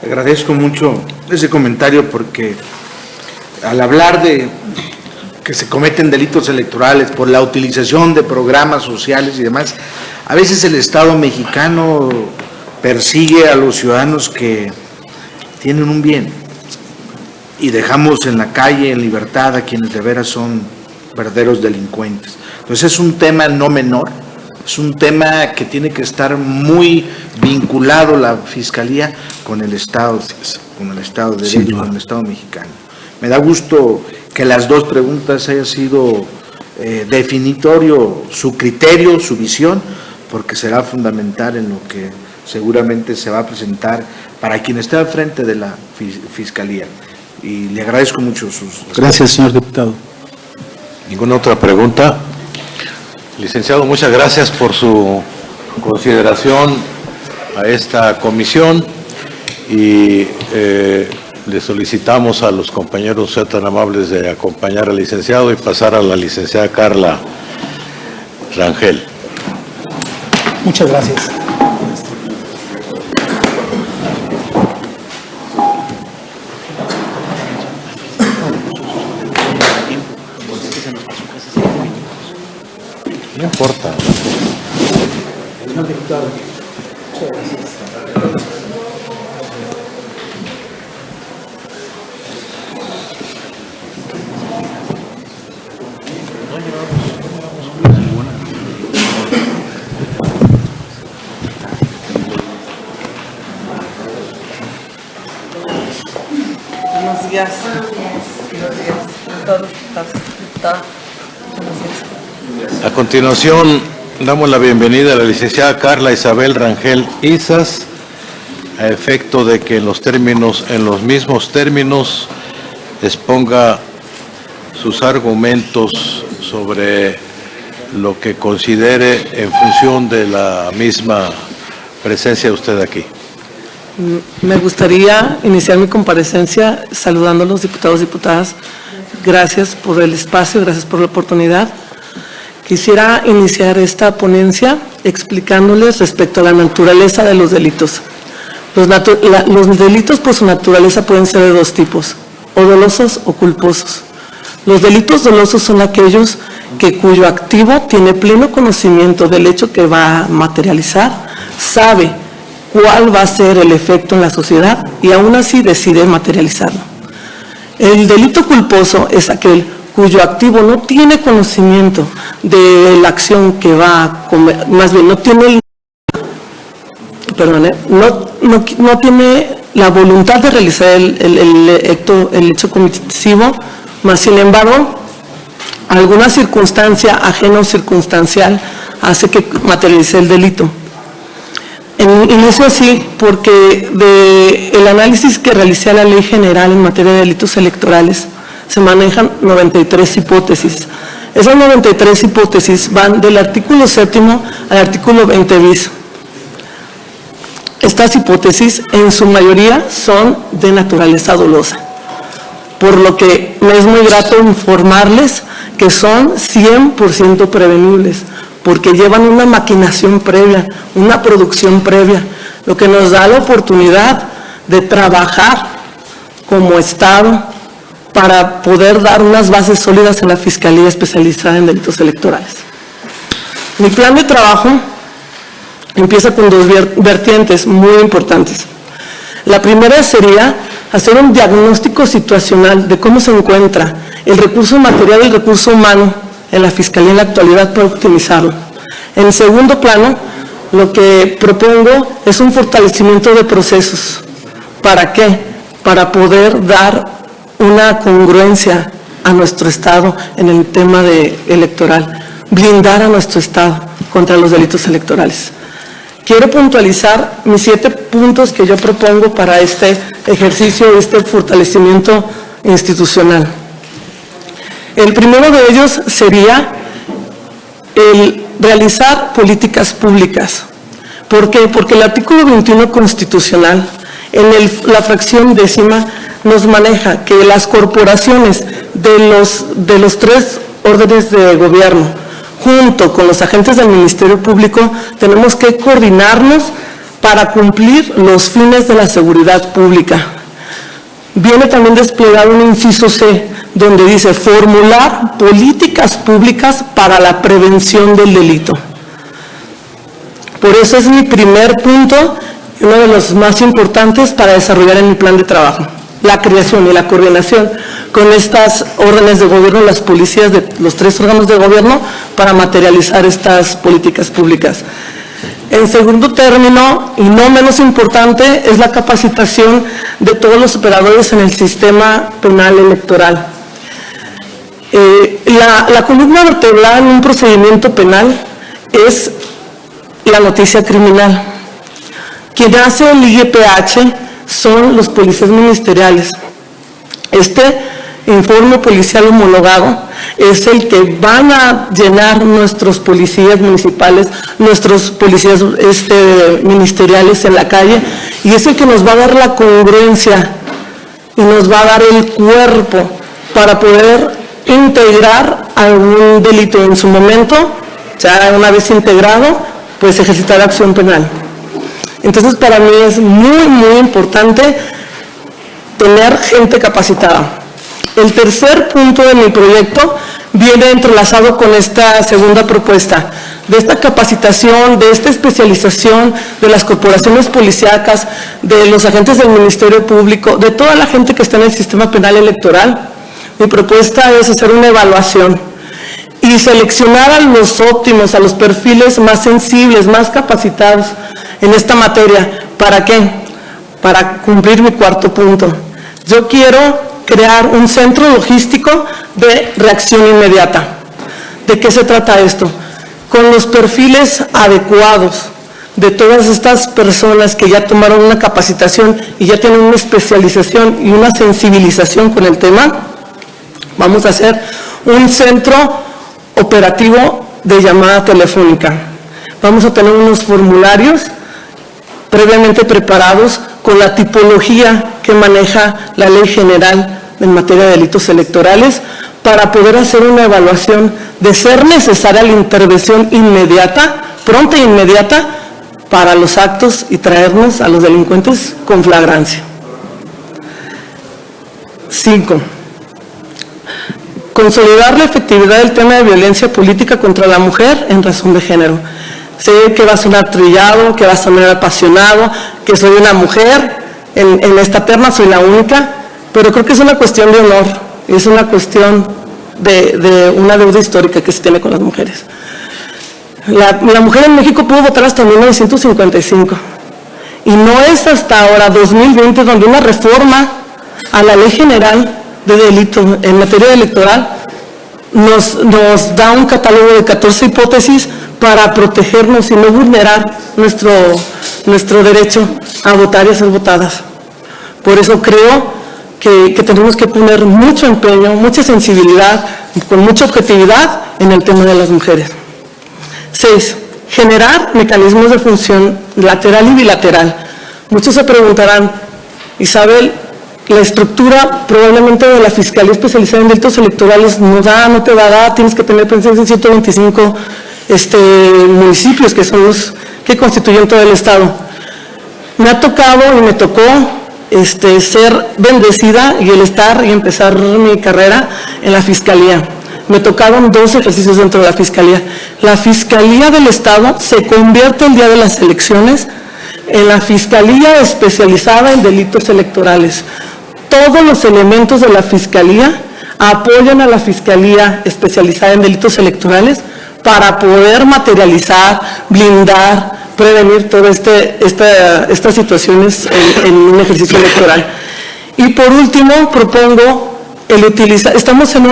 Agradezco mucho ese comentario porque al hablar de que se cometen delitos electorales por la utilización de programas sociales y demás, a veces el Estado mexicano persigue a los ciudadanos que tienen un bien y dejamos en la calle, en libertad, a quienes de veras son verdaderos delincuentes. Entonces es un tema no menor, es un tema que tiene que estar muy vinculado la Fiscalía con el Estado de Derecho, con el Estado mexicano. Me da gusto que las dos preguntas haya sido definitorio su criterio, su visión, porque será fundamental en lo que seguramente se va a presentar para quien esté al frente de la Fiscalía. Y le agradezco mucho sus... Gracias, señor diputado. ¿Ninguna otra pregunta? Licenciado, muchas gracias por su consideración a esta comisión y le solicitamos a los compañeros ser tan amables de acompañar al licenciado y pasar a la licenciada Carla Rangel. Muchas gracias. No importa. Señor diputado, muchas gracias. Buenos días. Buenos días. Todos. Buenos días. A continuación, damos la bienvenida a la licenciada Carla Isabel Rangel Izas, a efecto de que en los mismos términos, exponga sus argumentos sobre lo que considere en función de la misma presencia de usted aquí. Me gustaría iniciar mi comparecencia saludando a los diputados y diputadas. Gracias por el espacio, gracias por la oportunidad. Quisiera iniciar esta ponencia explicándoles respecto a la naturaleza de los delitos. Los delitos por su naturaleza pueden ser de dos tipos. o dolosos o culposos. Los delitos dolosos son aquellos cuyo activo tiene pleno conocimiento del hecho que va a materializar, sabe cuál va a ser el efecto en la sociedad y aún así decide materializarlo. El delito culposo es aquel cuyo activo no tiene conocimiento de la acción que va a cometer, más bien no tiene no tiene la voluntad de realizar el hecho comisivo, mas sin embargo alguna circunstancia ajena o circunstancial hace que materialice el delito. Inicio así porque del análisis que realicé a la Ley General en materia de delitos electorales se manejan 93 hipótesis. Esas 93 hipótesis van del artículo 7º al artículo 20 bis. Estas hipótesis en su mayoría son de naturaleza dolosa, por lo que me es muy grato informarles que son 100% prevenibles, porque llevan una maquinación previa, una producción previa, lo que nos da la oportunidad de trabajar como Estado para poder dar unas bases sólidas en la Fiscalía Especializada en Delitos Electorales. Mi plan de trabajo empieza con dos vertientes muy importantes. La primera sería hacer un diagnóstico situacional de cómo se encuentra el recurso material y el recurso humano en la Fiscalía en la actualidad para optimizarlo. En segundo plano, lo que propongo es un fortalecimiento de procesos. ¿Para qué? Para poder dar una congruencia a nuestro Estado en el tema electoral, blindar a nuestro Estado contra los delitos electorales. Quiero puntualizar mis 7 puntos que yo propongo para este ejercicio, este fortalecimiento institucional. El primero de ellos sería el realizar políticas públicas. ¿Por qué? Porque el artículo 21 constitucional, en la fracción 10ª, nos maneja que las corporaciones de los 3 órdenes de gobierno, junto con los agentes del Ministerio Público, tenemos que coordinarnos para cumplir los fines de la seguridad pública. Viene también desplegado un inciso C, donde dice formular políticas públicas para la prevención del delito. Por eso es mi primer punto, uno de los más importantes para desarrollar en mi plan de trabajo, la creación y la coordinación con estas órdenes de gobierno, las policías de los 3 órganos de gobierno, para materializar estas políticas públicas. En segundo término, y no menos importante, es la capacitación de todos los operadores en el sistema penal electoral. La columna vertebral en un procedimiento penal es la noticia criminal. Quien hace el IEPH son los policías ministeriales. Este informe policial homologado es el que van a llenar nuestros policías municipales, nuestros policías ministeriales en la calle, y es el que nos va a dar la congruencia y nos va a dar el cuerpo para poder integrar algún delito en su momento, ya una vez integrado, pues ejercitar acción penal. Entonces, para mí es muy, muy importante tener gente capacitada. El tercer punto de mi proyecto viene entrelazado con esta segunda propuesta, de esta capacitación, de esta especialización de las corporaciones policíacas, de los agentes del Ministerio Público, de toda la gente que está en el sistema penal electoral. Mi propuesta es hacer una evaluación y seleccionar a los óptimos, a los perfiles más sensibles, más capacitados en esta materia. ¿Para qué? Para cumplir mi cuarto punto. Yo quiero crear un centro logístico de reacción inmediata. ¿De qué se trata esto? Con los perfiles adecuados de todas estas personas que ya tomaron una capacitación y ya tienen una especialización y una sensibilización con el tema, vamos a hacer un centro operativo de llamada telefónica. Vamos a tener unos formularios previamente preparados con la tipología que maneja la Ley General en materia de delitos electorales, para poder hacer una evaluación de ser necesaria la intervención inmediata, pronta e inmediata, para los actos y traernos a los delincuentes con flagrancia. 5. Consolidar la efectividad del tema de violencia política contra la mujer en razón de género. Sé que va a sonar trillado, que va a sonar apasionado, que soy una mujer, en esta terna soy la única, pero creo que es una cuestión de honor, es una cuestión de una deuda histórica que se tiene con las mujeres. La mujer en México pudo votar hasta 1955, y no es hasta ahora, 2020, donde una reforma a la Ley General de Delito en materia electoral nos da un catálogo de 14 hipótesis para protegernos y no vulnerar nuestro derecho a votar y a ser votadas. Por eso creo que tenemos que poner mucho empeño, mucha sensibilidad, con mucha objetividad en el tema de las mujeres. 6. Generar mecanismos de función lateral y bilateral. Muchos se preguntarán, Isabel, la estructura probablemente de la Fiscalía Especializada en Delitos Electorales no te da, tienes que tener presencia en 125 municipios que son los que constituyen todo el Estado. Me ha tocado y me tocó ser bendecida y empezar mi carrera en la Fiscalía. Me tocaron 2 ejercicios dentro de la Fiscalía. La Fiscalía del Estado se convierte el día de las elecciones en la Fiscalía Especializada en Delitos Electorales. Todos los elementos de la Fiscalía apoyan a la Fiscalía Especializada en Delitos Electorales para poder materializar, blindar, prevenir todas estas situaciones en un ejercicio electoral. Y por último, propongo el utilizar, estamos en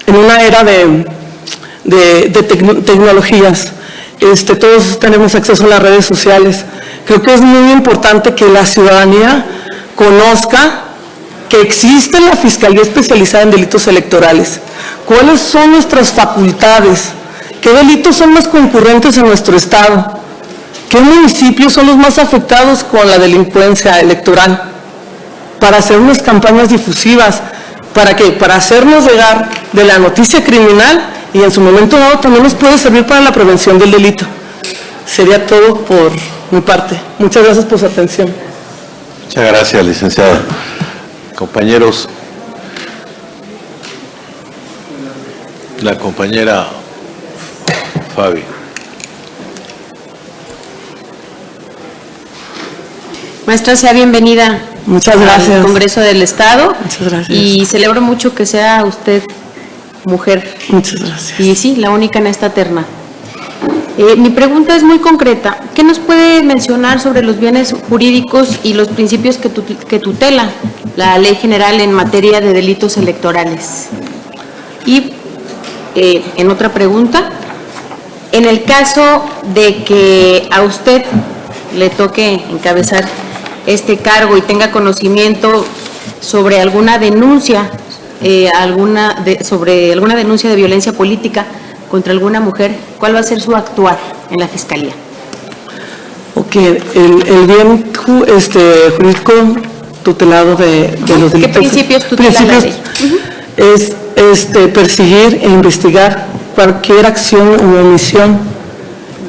una era de tecnologías, todos tenemos acceso a las redes sociales. Creo que es muy importante que la ciudadanía conozca que existe la Fiscalía Especializada en Delitos Electorales, cuáles son nuestras facultades, qué delitos son más concurrentes en nuestro Estado, qué municipios son los más afectados con la delincuencia electoral, para hacer unas campañas difusivas. ¿Para qué? Para hacernos llegar de la noticia criminal y en su momento dado también nos puede servir para la prevención del delito. Sería todo por mi parte. Muchas gracias por su atención. Muchas gracias, licenciada. Compañeros, la compañera Fabi. Maestra, sea bienvenida. Muchas gracias. Al Congreso del Estado. Muchas gracias. Y celebro mucho que sea usted mujer. Muchas gracias. Y sí, la única en esta terna. Mi pregunta es muy concreta. ¿Qué nos puede mencionar sobre los bienes jurídicos y los principios que tutela la Ley General en materia de delitos electorales? Y en otra pregunta, en el caso de que a usted le toque encabezar este cargo y tenga conocimiento sobre alguna denuncia, sobre alguna denuncia de violencia política contra alguna mujer, ¿cuál va a ser su actuar en la Fiscalía? Ok, el bien jurídico tutelado de los delitos. ¿Qué principios tutela la ley? Es perseguir e investigar cualquier acción u omisión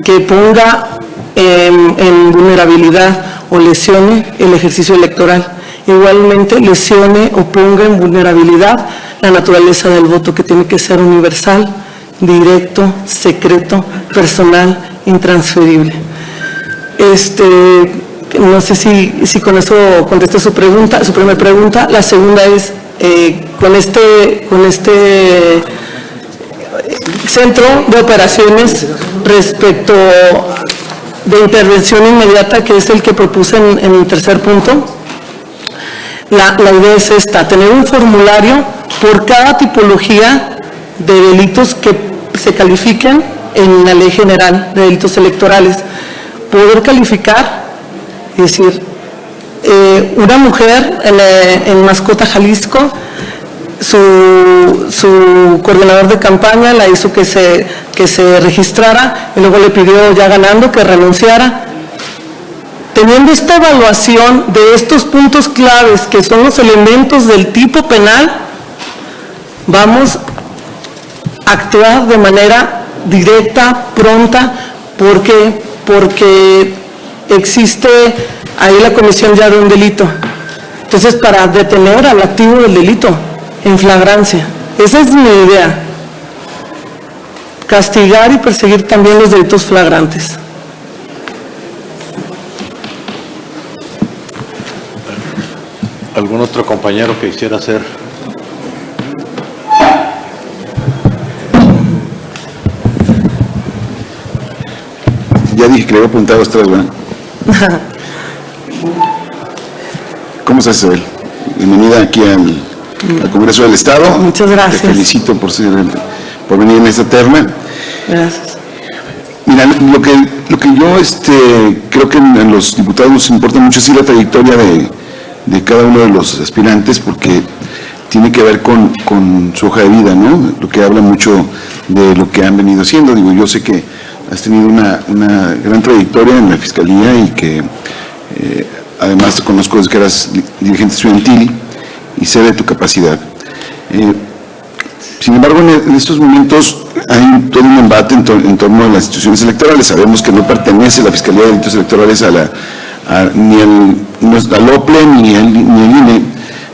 que ponga en vulnerabilidad o lesione el ejercicio electoral. Igualmente lesione o ponga en vulnerabilidad la naturaleza del voto, que tiene que ser universal, directo, secreto, personal, intransferible. No sé si con eso contesto su primera pregunta. La segunda es, con este centro de operaciones respecto de intervención inmediata, que es el que propuse en el tercer punto, la idea es esta: tener un formulario por cada tipología de delitos que se califiquen en la Ley General de Delitos Electorales, poder calificar, es decir, una mujer en Mascota, Jalisco, su coordinador de campaña la hizo que se registrara y luego le pidió, ya ganando, que renunciara. Teniendo esta evaluación de estos puntos claves, que son los elementos del tipo penal, vamos a actuar de manera directa, pronta. ¿Por qué? Porque existe ahí la comisión ya de un delito. Entonces, para detener al activo del delito en flagrancia. Esa es mi idea. Castigar y perseguir también los delitos flagrantes. ¿Algún otro compañero que quisiera hacer? Ya dije que le había apuntado a ustedes, ¿verdad? ¿Cómo estás, Isabel? Bienvenida aquí al Congreso del Estado. Muchas gracias. Te felicito por venir en esta terna. Gracias. Mira, lo que yo creo que a los diputados nos importa mucho es la trayectoria de cada uno de los aspirantes, porque tiene que ver con su hoja de vida, ¿no? Lo que habla mucho de lo que han venido haciendo. Digo, yo sé que has tenido una gran trayectoria en la Fiscalía y que además te conozco desde que eras dirigente estudiantil y sé de tu capacidad. Sin embargo, en estos momentos hay todo un embate en torno a las instituciones electorales. Sabemos que no pertenece la Fiscalía de Delitos Electorales ni al OPLE ni el INE.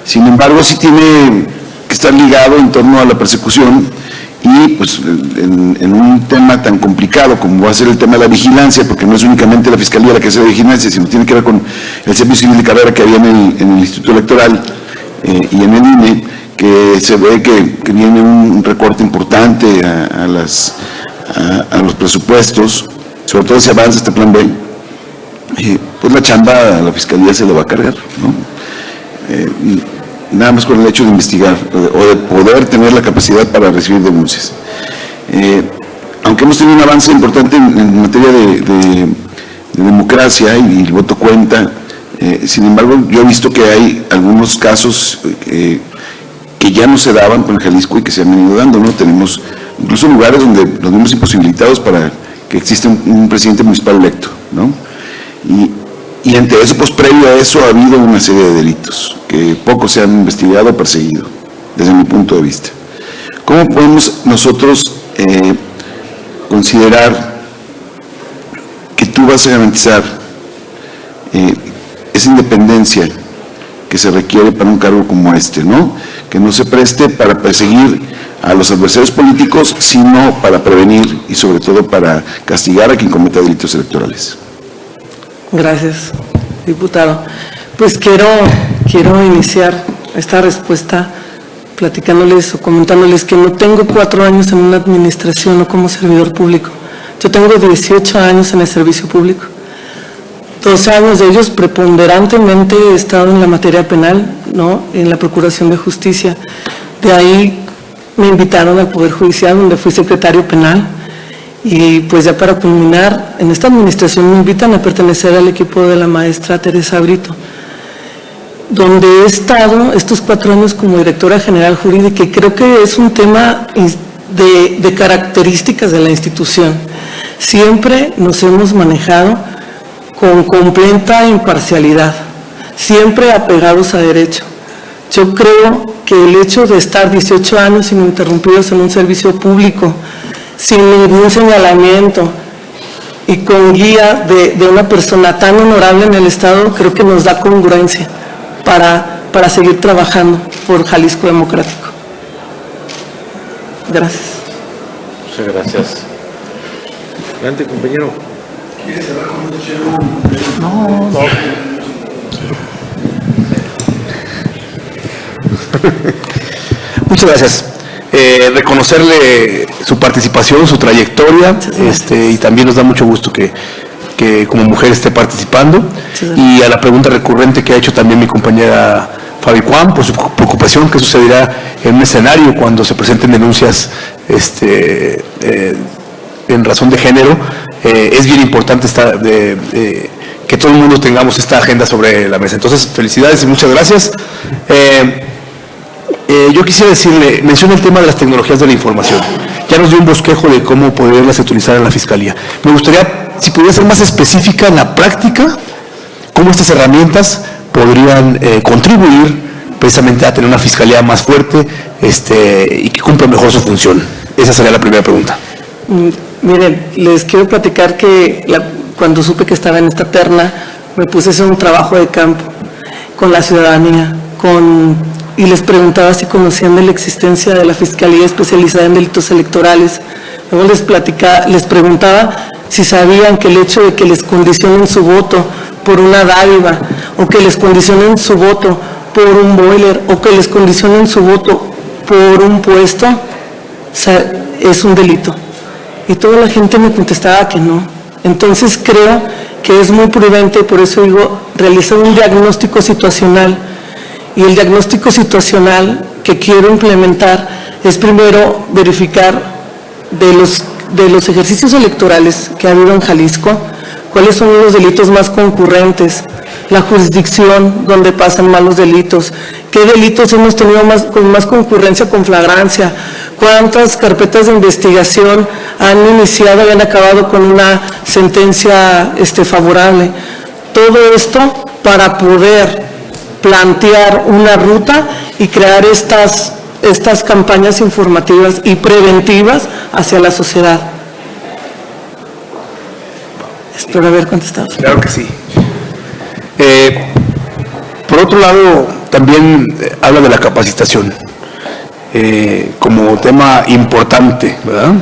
Sin embargo, sí tiene que estar ligado en torno a la persecución y pues en un tema tan complicado como va a ser el tema de la vigilancia, porque no es únicamente la Fiscalía la que hace la vigilancia, sino tiene que ver con el Servicio Civil de Carrera que había en el Instituto Electoral y en el INE, que se ve que viene un recorte importante a los presupuestos, sobre todo si avanza este plan B, pues la chamba a la Fiscalía se le va a cargar, ¿no? Nada más con el hecho de investigar o de poder tener la capacidad para recibir denuncias. Aunque hemos tenido un avance importante en materia de democracia y el voto cuenta, sin embargo yo he visto que hay algunos casos que ya no se daban en Jalisco y que se han venido dando, ¿no? Tenemos incluso lugares donde nos vemos imposibilitados para que exista un presidente municipal electo, ¿no? Y ante eso, pues previo a eso ha habido una serie de delitos que pocos se han investigado o perseguido, desde mi punto de vista. ¿Cómo podemos nosotros considerar que tú vas a garantizar esa independencia que se requiere para un cargo como este, ¿no? Que no se preste para perseguir a los adversarios políticos, sino para prevenir y sobre todo para castigar a quien cometa delitos electorales? Gracias, diputado. Pues quiero iniciar esta respuesta platicándoles o comentándoles que no tengo 4 años en una administración o como servidor público. Yo tengo 18 años en el servicio público. 12 años de ellos preponderantemente he estado en la materia penal, ¿no? En la Procuración de Justicia. De ahí me invitaron al Poder Judicial, donde fui secretario penal. Y pues ya para culminar, en esta administración me invitan a pertenecer al equipo de la maestra Teresa Brito, donde he estado estos 4 años como directora general jurídica, y creo que es un tema de características de la institución. Siempre nos hemos manejado con completa imparcialidad, siempre apegados a derecho. Yo creo que el hecho de estar 18 años ininterrumpidos en un servicio público, sin ningún señalamiento y con guía de una persona tan honorable en el Estado, creo que nos da congruencia para seguir trabajando por Jalisco Democrático. Gracias. Muchas gracias. Adelante, compañero. ¿Quieres hablar con Muchas gracias. Reconocerle su participación, su trayectoria, y también nos da mucho gusto que como mujer esté participando. Y a la pregunta recurrente que ha hecho también mi compañera Fabi Juan, por su preocupación, qué sucederá en un escenario cuando se presenten denuncias en razón de género. Es bien importante que todo el mundo tengamos esta agenda sobre la mesa. Entonces, felicidades y muchas gracias. Yo quisiera decirle, menciona el tema de las tecnologías de la información. Ya nos dio un bosquejo de cómo poderlas utilizar en la Fiscalía. Me gustaría, si pudiera ser más específica en la práctica, cómo estas herramientas podrían contribuir precisamente a tener una Fiscalía más fuerte y que cumpla mejor su función. Esa sería la primera pregunta. Miren, les quiero platicar que cuando supe que estaba en esta terna, me puse a hacer un trabajo de campo con la ciudadanía, y les preguntaba si conocían de la existencia de la Fiscalía Especializada en Delitos Electorales. Luego les preguntaba si sabían que el hecho de que les condicionen su voto por una dádiva, o que les condicionen su voto por un boiler, o que les condicionen su voto por un puesto, es un delito. Y toda la gente me contestaba que no. Entonces creo que es muy prudente, por eso digo, realizar un diagnóstico situacional. Y el diagnóstico situacional que quiero implementar es primero verificar de los ejercicios electorales que ha habido en Jalisco, cuáles son los delitos más concurrentes, la jurisdicción donde pasan más los delitos, qué delitos hemos tenido con más concurrencia, con flagrancia, cuántas carpetas de investigación han iniciado y han acabado con una sentencia favorable. Todo esto para poder plantear una ruta y crear estas campañas informativas y preventivas hacia la sociedad. Espero haber contestado. Claro que sí. Por otro lado, también habla de la capacitación como tema importante, ¿verdad?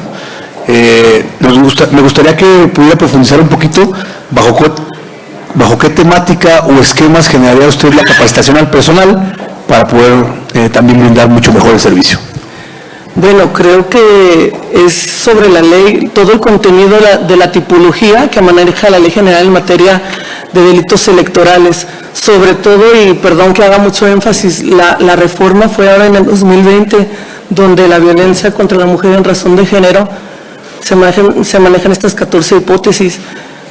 Me gustaría que pudiera profundizar un poquito bajo qué temática o esquemas generaría usted la capacitación al personal para poder también brindar mucho mejor el servicio. Bueno, creo que es sobre la ley, todo el contenido de la tipología que maneja la Ley General en materia de delitos electorales. Sobre todo, y perdón que haga mucho énfasis, la reforma fue ahora en el 2020, donde la violencia contra la mujer en razón de género se manejan estas 14 hipótesis.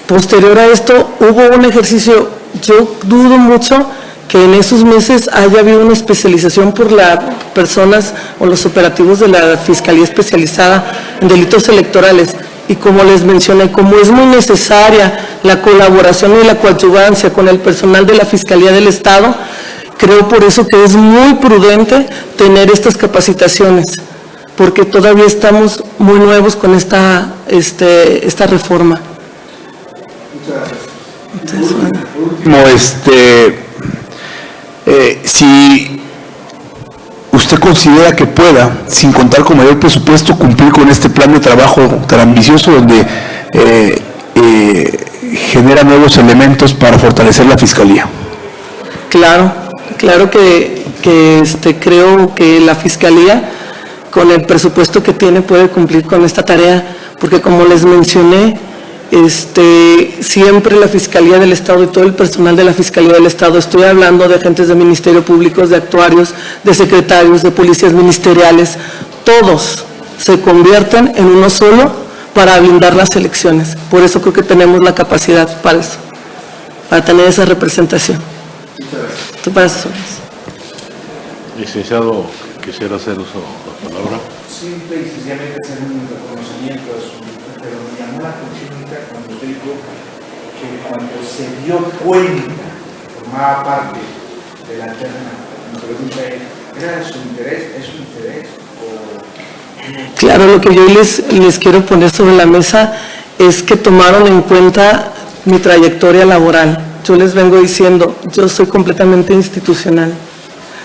Posterior a esto, hubo un ejercicio, yo dudo mucho que en esos meses haya habido una especialización por las personas o los operativos de la Fiscalía Especializada en Delitos Electorales. Y como les mencioné, como es muy necesaria la colaboración y la coadyuvancia con el personal de la Fiscalía del Estado, creo por eso que es muy prudente tener estas capacitaciones, porque todavía estamos muy nuevos con esta reforma. Si usted considera que pueda, sin contar con mayor presupuesto, cumplir con este plan de trabajo tan ambicioso donde genera nuevos elementos para fortalecer la Fiscalía. Claro que creo que la Fiscalía, con el presupuesto que tiene, puede cumplir con esta tarea, porque como les mencioné, siempre la Fiscalía del Estado y todo el personal de la Fiscalía del Estado, estoy hablando de agentes de Ministerio Público, de actuarios, de secretarios, de policías ministeriales, todos se convierten en uno solo para blindar las elecciones. Por eso creo que tenemos la capacidad para eso, para tener esa representación. ¿Tú para eso? Licenciado, quisiera hacer uso de la palabra. Simple y sencillamente hacer un reconocimiento a su, pero me llamó la atención cuando usted dijo que cuando se dio cuenta, formaba parte de la terna, me pregunta él, ¿era su interés? ¿Es su interés? Claro, lo que yo les quiero poner sobre la mesa es que tomaron en cuenta mi trayectoria laboral. Yo les vengo diciendo, yo soy completamente institucional.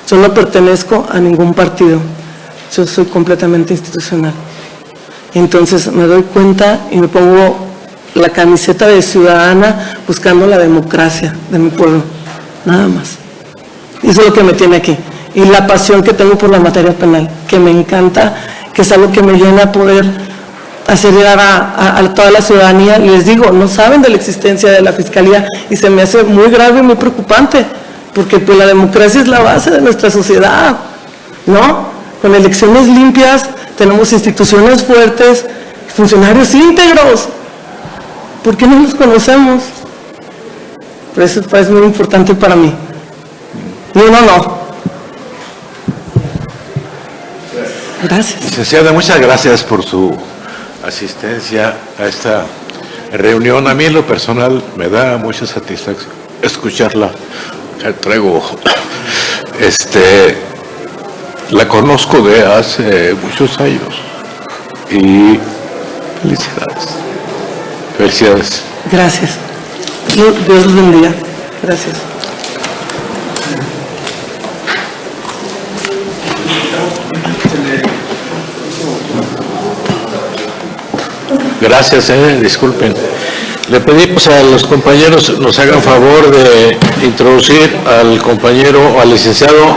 Yo no pertenezco a ningún partido. Yo soy completamente institucional. Entonces me doy cuenta y me pongo la camiseta de ciudadana buscando la democracia de mi pueblo. Nada más. Eso es lo que me tiene aquí. Y la pasión que tengo por la materia penal, que me encanta, que es algo que me llena poder hacer llegar a toda la ciudadanía. Y les digo, no saben de la existencia de la Fiscalía y se me hace muy grave y muy preocupante, porque pues la democracia es la base de nuestra sociedad, ¿no? Con elecciones limpias, tenemos instituciones fuertes, funcionarios íntegros. ¿Por qué no los conocemos? Por eso es muy importante para mí. No. Gracias. Licenciada, muchas gracias por su asistencia a esta reunión. A mí en lo personal me da mucha satisfacción escucharla. Traigo, la conozco de hace muchos años y felicidades. Gracias. Dios los bendiga. Gracias. Gracias, disculpen. Le pedimos a los compañeros nos hagan favor de introducir al compañero, al licenciado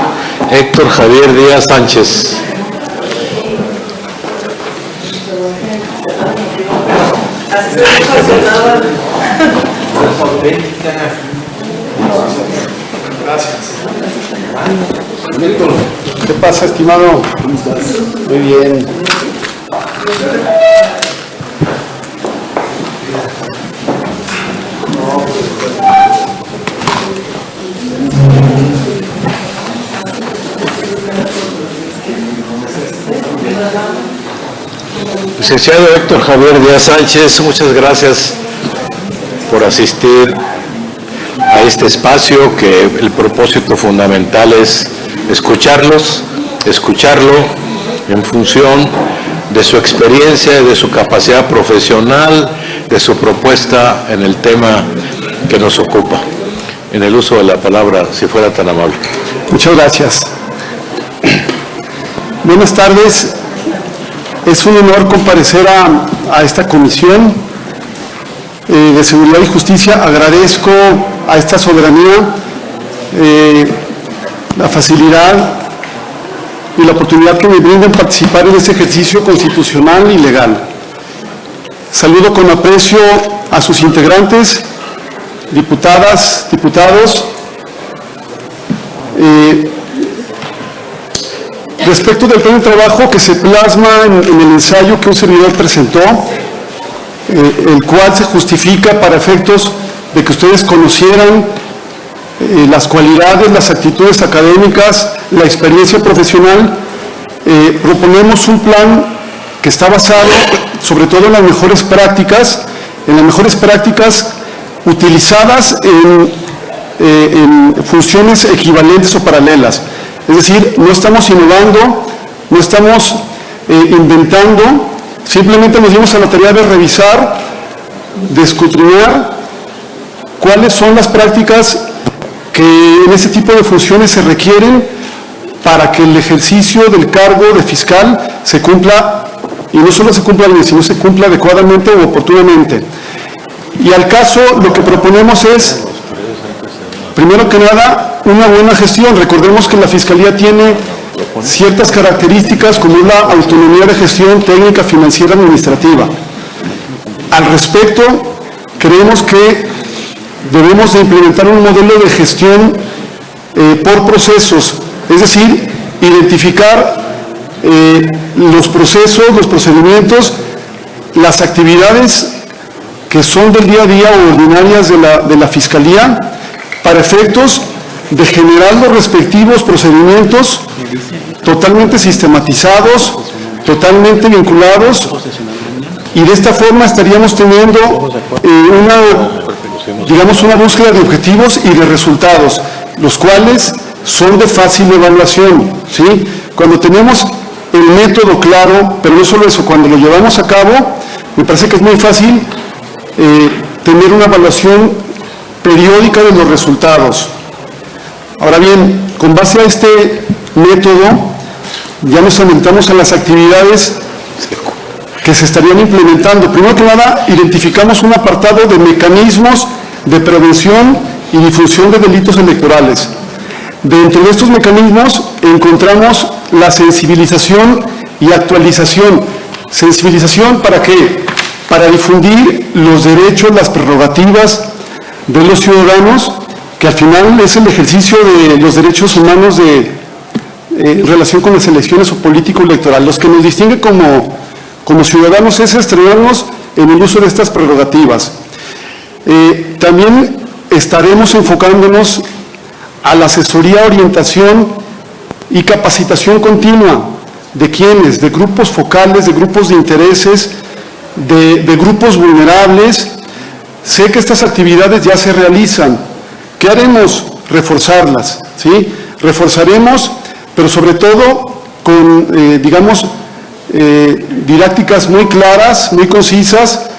Héctor Javier Díaz Sánchez. ¿Qué pasa, estimado? Muy bien. Licenciado Héctor Javier Díaz Sánchez, muchas gracias por asistir a este espacio, que el propósito fundamental es escucharlo en función de su experiencia, de su capacidad profesional, de su propuesta en el tema que nos ocupa. En el uso de la palabra, si fuera tan amable. Muchas gracias. Buenas tardes. Es un honor comparecer a esta comisión de Seguridad y Justicia. Agradezco a esta soberanía la facilidad y la oportunidad que me brindan participar en este ejercicio constitucional y legal. Saludo con aprecio a sus integrantes, diputadas, diputados. Respecto del plan de trabajo que se plasma en el ensayo que un servidor presentó, el cual se justifica para efectos de que ustedes conocieran las cualidades, las actitudes académicas, la experiencia profesional, proponemos un plan que está basado sobre todo en las mejores prácticas utilizadas en funciones equivalentes o paralelas. Es decir, no estamos innovando, no estamos inventando, simplemente nos dimos a la tarea de revisar, de escudriñar cuáles son las prácticas que en ese tipo de funciones se requieren para que el ejercicio del cargo de fiscal se cumpla, y no solo se cumpla bien, sino se cumpla adecuadamente o oportunamente. Y al caso, lo que proponemos es, primero que nada, una buena gestión. Recordemos que la Fiscalía tiene ciertas características como es la autonomía de gestión técnica, financiera, administrativa. Al respecto, creemos que debemos de implementar un modelo de gestión por procesos, es decir, identificar los procesos, los procedimientos, las actividades que son del día a día o ordinarias de la Fiscalía, para efectos de generar los respectivos procedimientos totalmente sistematizados, totalmente vinculados, y de esta forma estaríamos teniendo una búsqueda de objetivos y de resultados, los cuales son de fácil evaluación, ¿sí? Cuando tenemos el método claro, pero no solo eso, cuando lo llevamos a cabo, me parece que es muy fácil tener una evaluación periódica de los resultados. Ahora bien, con base a este método, ya nos orientamos a las actividades que se estarían implementando. Primero que nada, identificamos un apartado de mecanismos de prevención y difusión de delitos electorales. Dentro de estos mecanismos encontramos la sensibilización y actualización. ¿Sensibilización para qué? Para difundir los derechos, las prerrogativas de los ciudadanos, que al final es el ejercicio de los derechos humanos en relación con las elecciones o político electoral. Los que nos distingue como ciudadanos es estrenarnos en el uso de estas prerrogativas. También estaremos enfocándonos a la asesoría, orientación y capacitación continua. ¿De quiénes? De grupos focales, de grupos de intereses, de grupos vulnerables. Sé que estas actividades ya se realizan. ¿Qué haremos? Reforzarlas, ¿sí? Reforzaremos, pero sobre todo con, didácticas muy claras, muy concisas,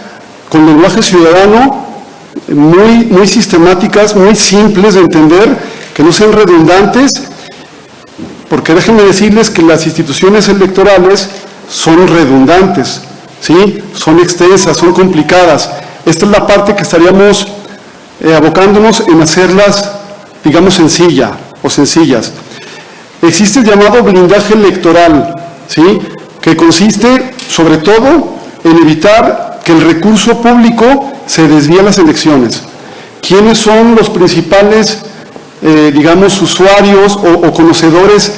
con lenguaje ciudadano, muy sistemáticas, muy simples de entender, que no sean redundantes, porque déjenme decirles que las instituciones electorales son redundantes. ¿sí? Son extensas, son complicadas. Esta es la parte que estaríamos abocándonos en hacerlas, digamos, sencillas. Existe el llamado blindaje electoral, ¿sí? Que consiste, sobre todo, en evitar que el recurso público se desvíe a las elecciones. ¿Quiénes son los principales, digamos, usuarios o conocedores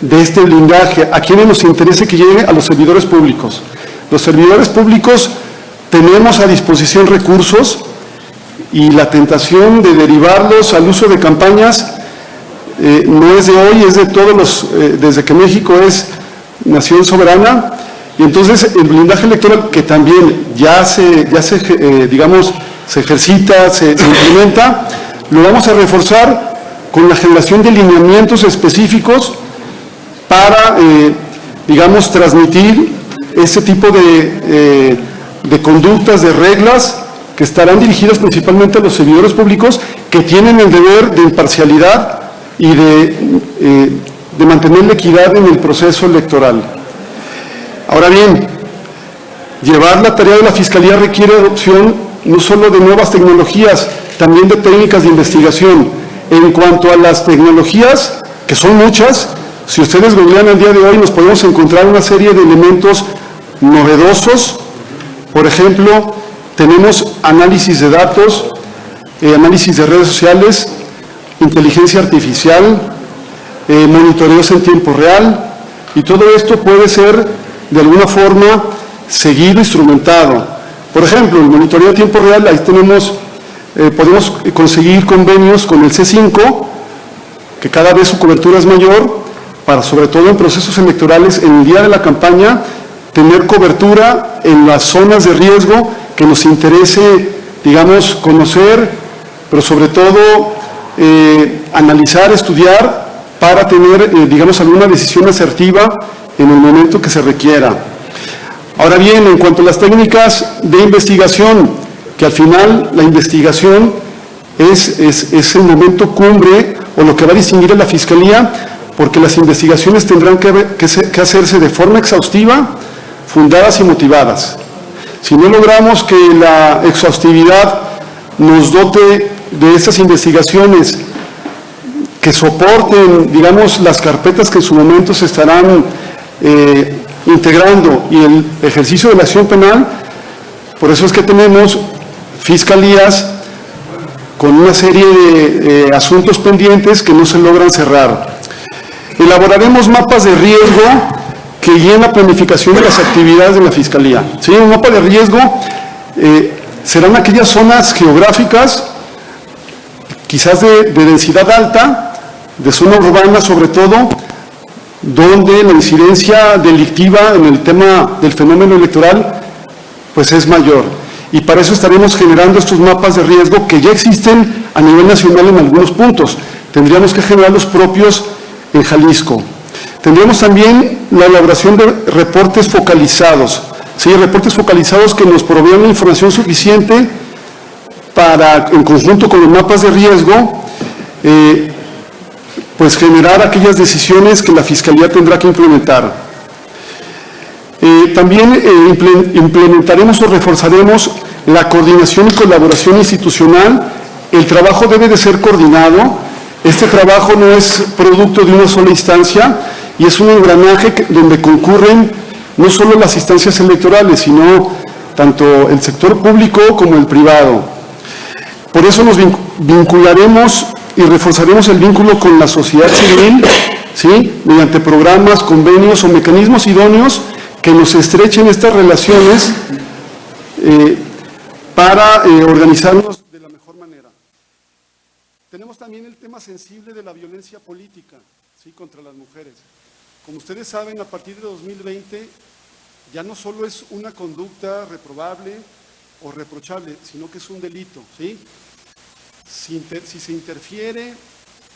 de este blindaje? ¿A quiénes nos interesa que llegue? A los servidores públicos. Los servidores públicos tenemos a disposición recursos y la tentación de derivarlos al uso de campañas no es de hoy, es de todos los, desde que México es nación soberana, y entonces el blindaje electoral, que también ya se ejercita, se implementa, lo vamos a reforzar con la generación de lineamientos específicos para, digamos, transmitir ese tipo de conductas, de reglas, que estarán dirigidas principalmente a los servidores públicos, que tienen el deber de imparcialidad y de mantener la equidad en el proceso electoral. Ahora bien, llevar la tarea de la Fiscalía requiere adopción no solo de nuevas tecnologías, también de técnicas de investigación. En cuanto a las tecnologías, que son muchas, si ustedes googlean el día de hoy, nos podemos encontrar una serie de elementos novedosos. Por ejemplo, tenemos análisis de datos, análisis de redes sociales, inteligencia artificial, monitoreos en tiempo real, y todo esto puede ser de alguna forma seguido, instrumentado. Por ejemplo, el monitoreo a tiempo real, ahí tenemos, podemos conseguir convenios con el C5, que cada vez su cobertura es mayor, para sobre todo en procesos electorales, en el día de la campaña, tener cobertura en las zonas de riesgo que nos interese, digamos, conocer, pero sobre todo analizar, estudiar, para tener, digamos, alguna decisión asertiva en el momento que se requiera. Ahora bien, en cuanto a las técnicas de investigación, que al final la investigación es el momento cumbre o lo que va a distinguir a la Fiscalía, porque las investigaciones tendrán que hacerse de forma exhaustiva, fundadas y motivadas. Si no logramos que la exhaustividad nos dote de estas investigaciones que soporten, digamos, las carpetas que en su momento se estarán integrando y el ejercicio de la acción penal, por eso es que tenemos fiscalías con una serie de asuntos pendientes que no se logran cerrar. Elaboraremos mapas de riesgo que guíen la planificación de las actividades de la Fiscalía. ¿Sí? Un mapa de riesgo serán aquellas zonas geográficas, quizás de densidad alta, de zona urbana sobre todo, donde la incidencia delictiva en el tema del fenómeno electoral pues es mayor. Y para eso estaremos generando estos mapas de riesgo que ya existen a nivel nacional en algunos puntos. Tendríamos que generar los propios en Jalisco. Tendríamos también la elaboración de reportes focalizados, ¿sí? Reportes focalizados que nos provean la información suficiente para, en conjunto con los mapas de riesgo, pues generar aquellas decisiones que la Fiscalía tendrá que implementar. También implementaremos o reforzaremos la coordinación y colaboración institucional. El trabajo debe de ser coordinado. Este trabajo no es producto de una sola instancia y es un engranaje donde concurren no solo las instancias electorales, sino tanto el sector público como el privado. Por eso nos vincularemos y reforzaremos el vínculo con la sociedad civil, ¿sí? Mediante programas, convenios o mecanismos idóneos que nos estrechen estas relaciones para organizarnos de la mejor manera. Tenemos también el tema sensible de la violencia política, ¿sí? Contra las mujeres. Como ustedes saben, a partir de 2020 ya no solo es una conducta reprobable o reprochable, sino que es un delito, ¿sí? Si se interfiere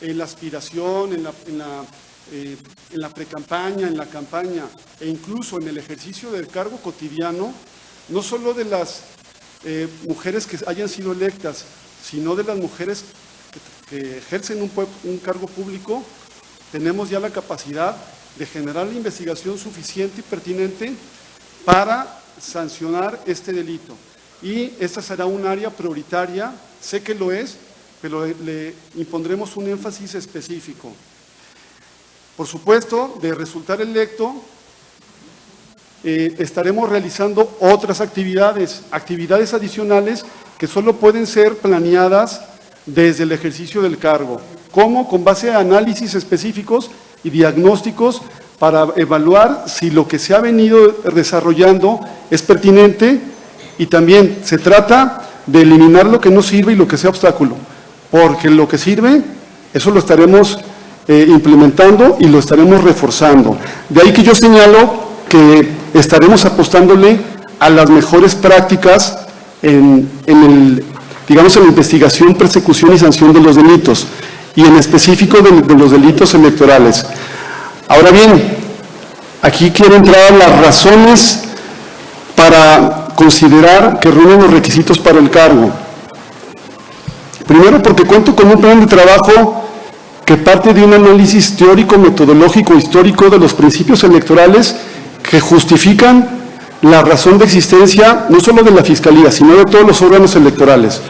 en la aspiración, en la precampaña, en la campaña e incluso en el ejercicio del cargo cotidiano, no solo de las mujeres que hayan sido electas, sino de las mujeres que ejercen un cargo público, tenemos ya la capacidad de generar la investigación suficiente y pertinente para sancionar este delito. Y esta será un área prioritaria, sé que lo es, pero le impondremos un énfasis específico. Por supuesto, de resultar electo, estaremos realizando otras actividades adicionales que solo pueden ser planeadas desde el ejercicio del cargo, como con base a análisis específicos y diagnósticos para evaluar si lo que se ha venido desarrollando es pertinente, y también se trata de eliminar lo que no sirve y lo que sea obstáculo, porque lo que sirve, eso lo estaremos implementando y lo estaremos reforzando. De ahí que yo señalo que estaremos apostándole a las mejores prácticas en la investigación, persecución y sanción de los delitos, y en específico de los delitos electorales. Ahora bien, aquí quiero entrar a las razones para considerar que reúnen los requisitos para el cargo. Primero, porque cuento con un plan de trabajo que parte de un análisis teórico, metodológico, histórico de los principios electorales que justifican la razón de existencia no solo de la Fiscalía, sino de todos los órganos electorales.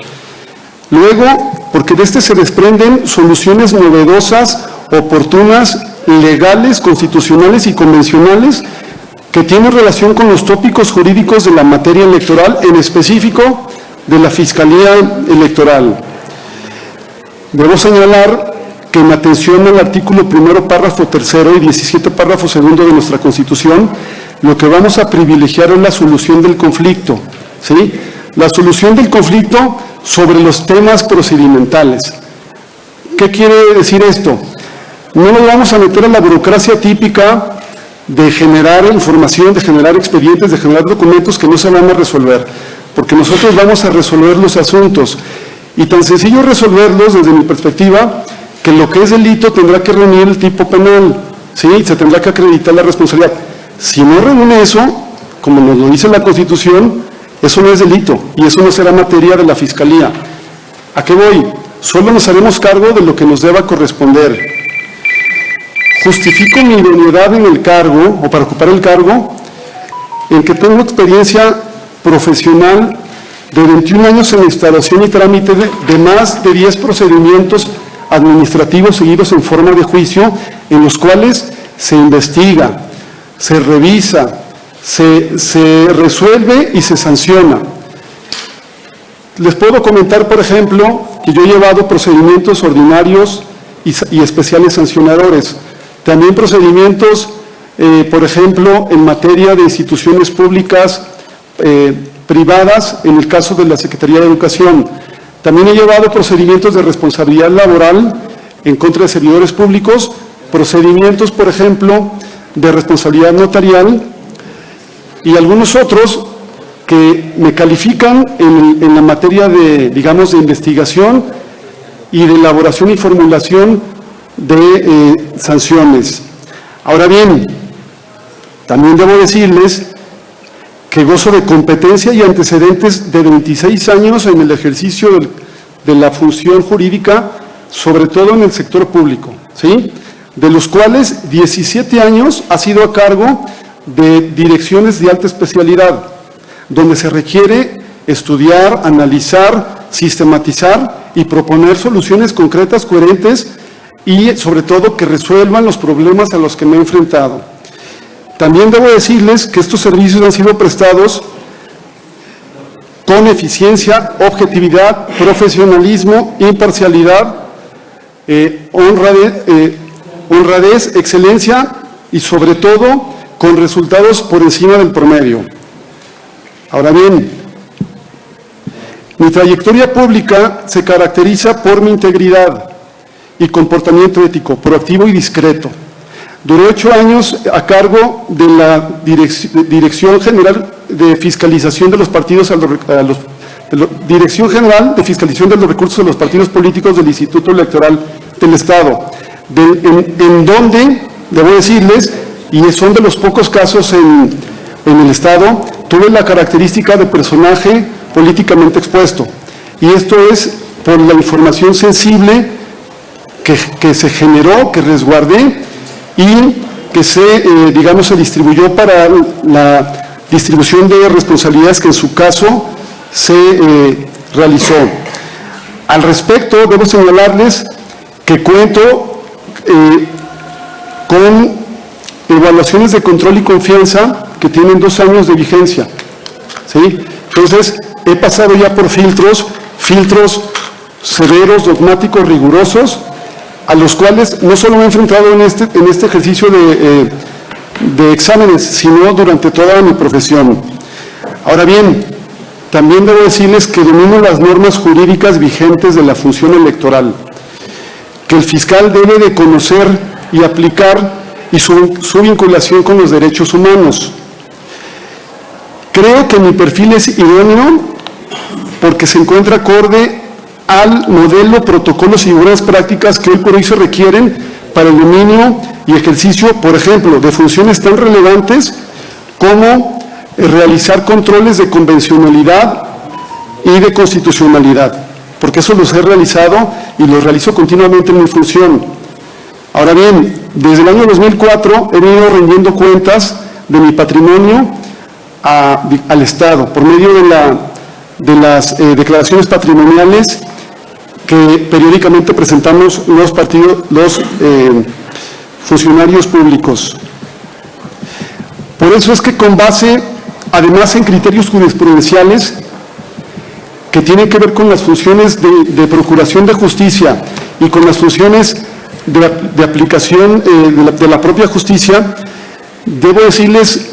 Luego, porque de este se desprenden soluciones novedosas, oportunas, legales, constitucionales y convencionales que tienen relación con los tópicos jurídicos de la materia electoral, en específico de la Fiscalía Electoral. Debo señalar que en atención al artículo 1, párrafo 3 y 17, párrafo 2 de nuestra Constitución, lo que vamos a privilegiar es la solución del conflicto, ¿sí? La solución del conflicto sobre los temas procedimentales. ¿Qué quiere decir esto? No nos vamos a meter en la burocracia típica de generar información, de generar expedientes, de generar documentos que no se van a resolver, porque nosotros vamos a resolver los asuntos. Y tan sencillo resolverlos, desde mi perspectiva, que lo que es delito tendrá que reunir el tipo penal, ¿sí? Se tendrá que acreditar la responsabilidad. Si no reúne eso, como nos lo dice la Constitución, eso no es delito y eso no será materia de la Fiscalía. ¿A qué voy? Solo nos haremos cargo de lo que nos deba corresponder. Justifico mi idoneidad en el cargo, o para ocupar el cargo, en que tengo experiencia profesional de 21 años en la instalación y trámite de más de 10 procedimientos administrativos seguidos en forma de juicio, en los cuales se investiga, se revisa, se resuelve y se sanciona. Les puedo comentar, por ejemplo, que yo he llevado procedimientos ordinarios y especiales sancionadores, también procedimientos, por ejemplo, en materia de instituciones públicas privadas, en el caso de la Secretaría de Educación. También he llevado procedimientos de responsabilidad laboral en contra de servidores públicos, procedimientos, por ejemplo, de responsabilidad notarial y algunos otros que me califican en la materia de, digamos, de investigación y de elaboración y formulación de sanciones. Ahora bien, también debo decirles que gozo de competencia y antecedentes de 26 años en el ejercicio de la función jurídica, sobre todo en el sector público, ¿sí? De los cuales 17 años ha sido a cargo de direcciones de alta especialidad, donde se requiere estudiar, analizar, sistematizar y proponer soluciones concretas, coherentes y sobre todo que resuelvan los problemas a los que me he enfrentado. También debo decirles que estos servicios han sido prestados con eficiencia, objetividad, profesionalismo, imparcialidad, honradez, excelencia y sobre todo con resultados por encima del promedio. Ahora bien, mi trayectoria pública se caracteriza por mi integridad y comportamiento ético, proactivo y discreto. Duré 8 años a cargo de la Dirección General de Fiscalización de los Partidos, Dirección General de Fiscalización de los Recursos de los Partidos Políticos del Instituto Electoral del Estado, en donde, debo decirles, y son de los pocos casos en el Estado, tuve la característica de personaje políticamente expuesto. Y esto es por la información sensible que se generó, que resguardé y que se distribuyó para la distribución de responsabilidades que en su caso se realizó. Al respecto, debo señalarles que cuento con evaluaciones de control y confianza que tienen 2 años de vigencia, ¿sí? Entonces, he pasado ya por filtros severos, dogmáticos, rigurosos, a los cuales no solo me he enfrentado en este ejercicio de exámenes, sino durante toda mi profesión. Ahora bien, también debo decirles que domino las normas jurídicas vigentes de la función electoral, que el fiscal debe de conocer y aplicar y su vinculación con los derechos humanos. Creo que mi perfil es idóneo porque se encuentra acorde al modelo, protocolos y buenas prácticas que hoy por hoy se requieren para el dominio y ejercicio, por ejemplo, de funciones tan relevantes como realizar controles de convencionalidad y de constitucionalidad, porque eso los he realizado y los realizo continuamente en mi función. Ahora bien, desde el año 2004 he venido rendiendo cuentas de mi patrimonio al Estado por medio de las declaraciones patrimoniales que periódicamente presentamos los funcionarios públicos. Por eso es que con base, además en criterios jurisprudenciales que tienen que ver con las funciones de procuración de justicia y con las funciones de aplicación de la propia justicia, debo decirles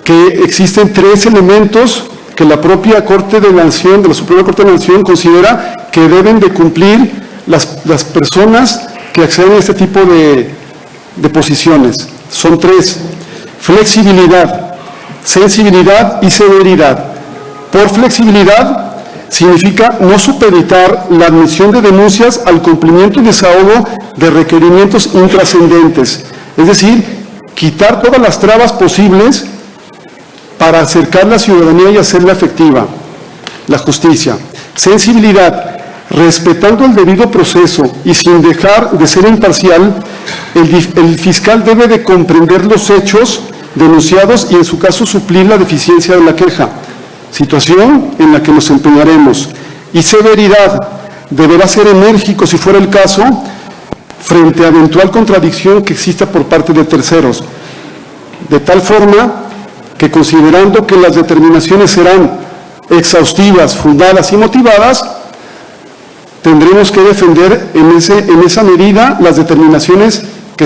que existen 3 elementos que la propia Corte de la Nación, de la Suprema Corte de la Nación, considera que deben de cumplir las personas que acceden a este tipo de posiciones. Son 3: flexibilidad, sensibilidad y severidad. Por flexibilidad significa no supeditar la admisión de denuncias al cumplimiento y desahogo de requerimientos intrascendentes, es decir, quitar todas las trabas posibles para acercar la ciudadanía y hacerla efectiva, la justicia. Sensibilidad, respetando el debido proceso y sin dejar de ser imparcial, el fiscal debe de comprender los hechos denunciados y en su caso suplir la deficiencia de la queja, situación en la que nos empeñaremos. Y severidad, deberá ser enérgico si fuera el caso frente a eventual contradicción que exista por parte de terceros, de tal forma que considerando que las determinaciones serán exhaustivas, fundadas y motivadas, tendremos que defender en esa medida las determinaciones que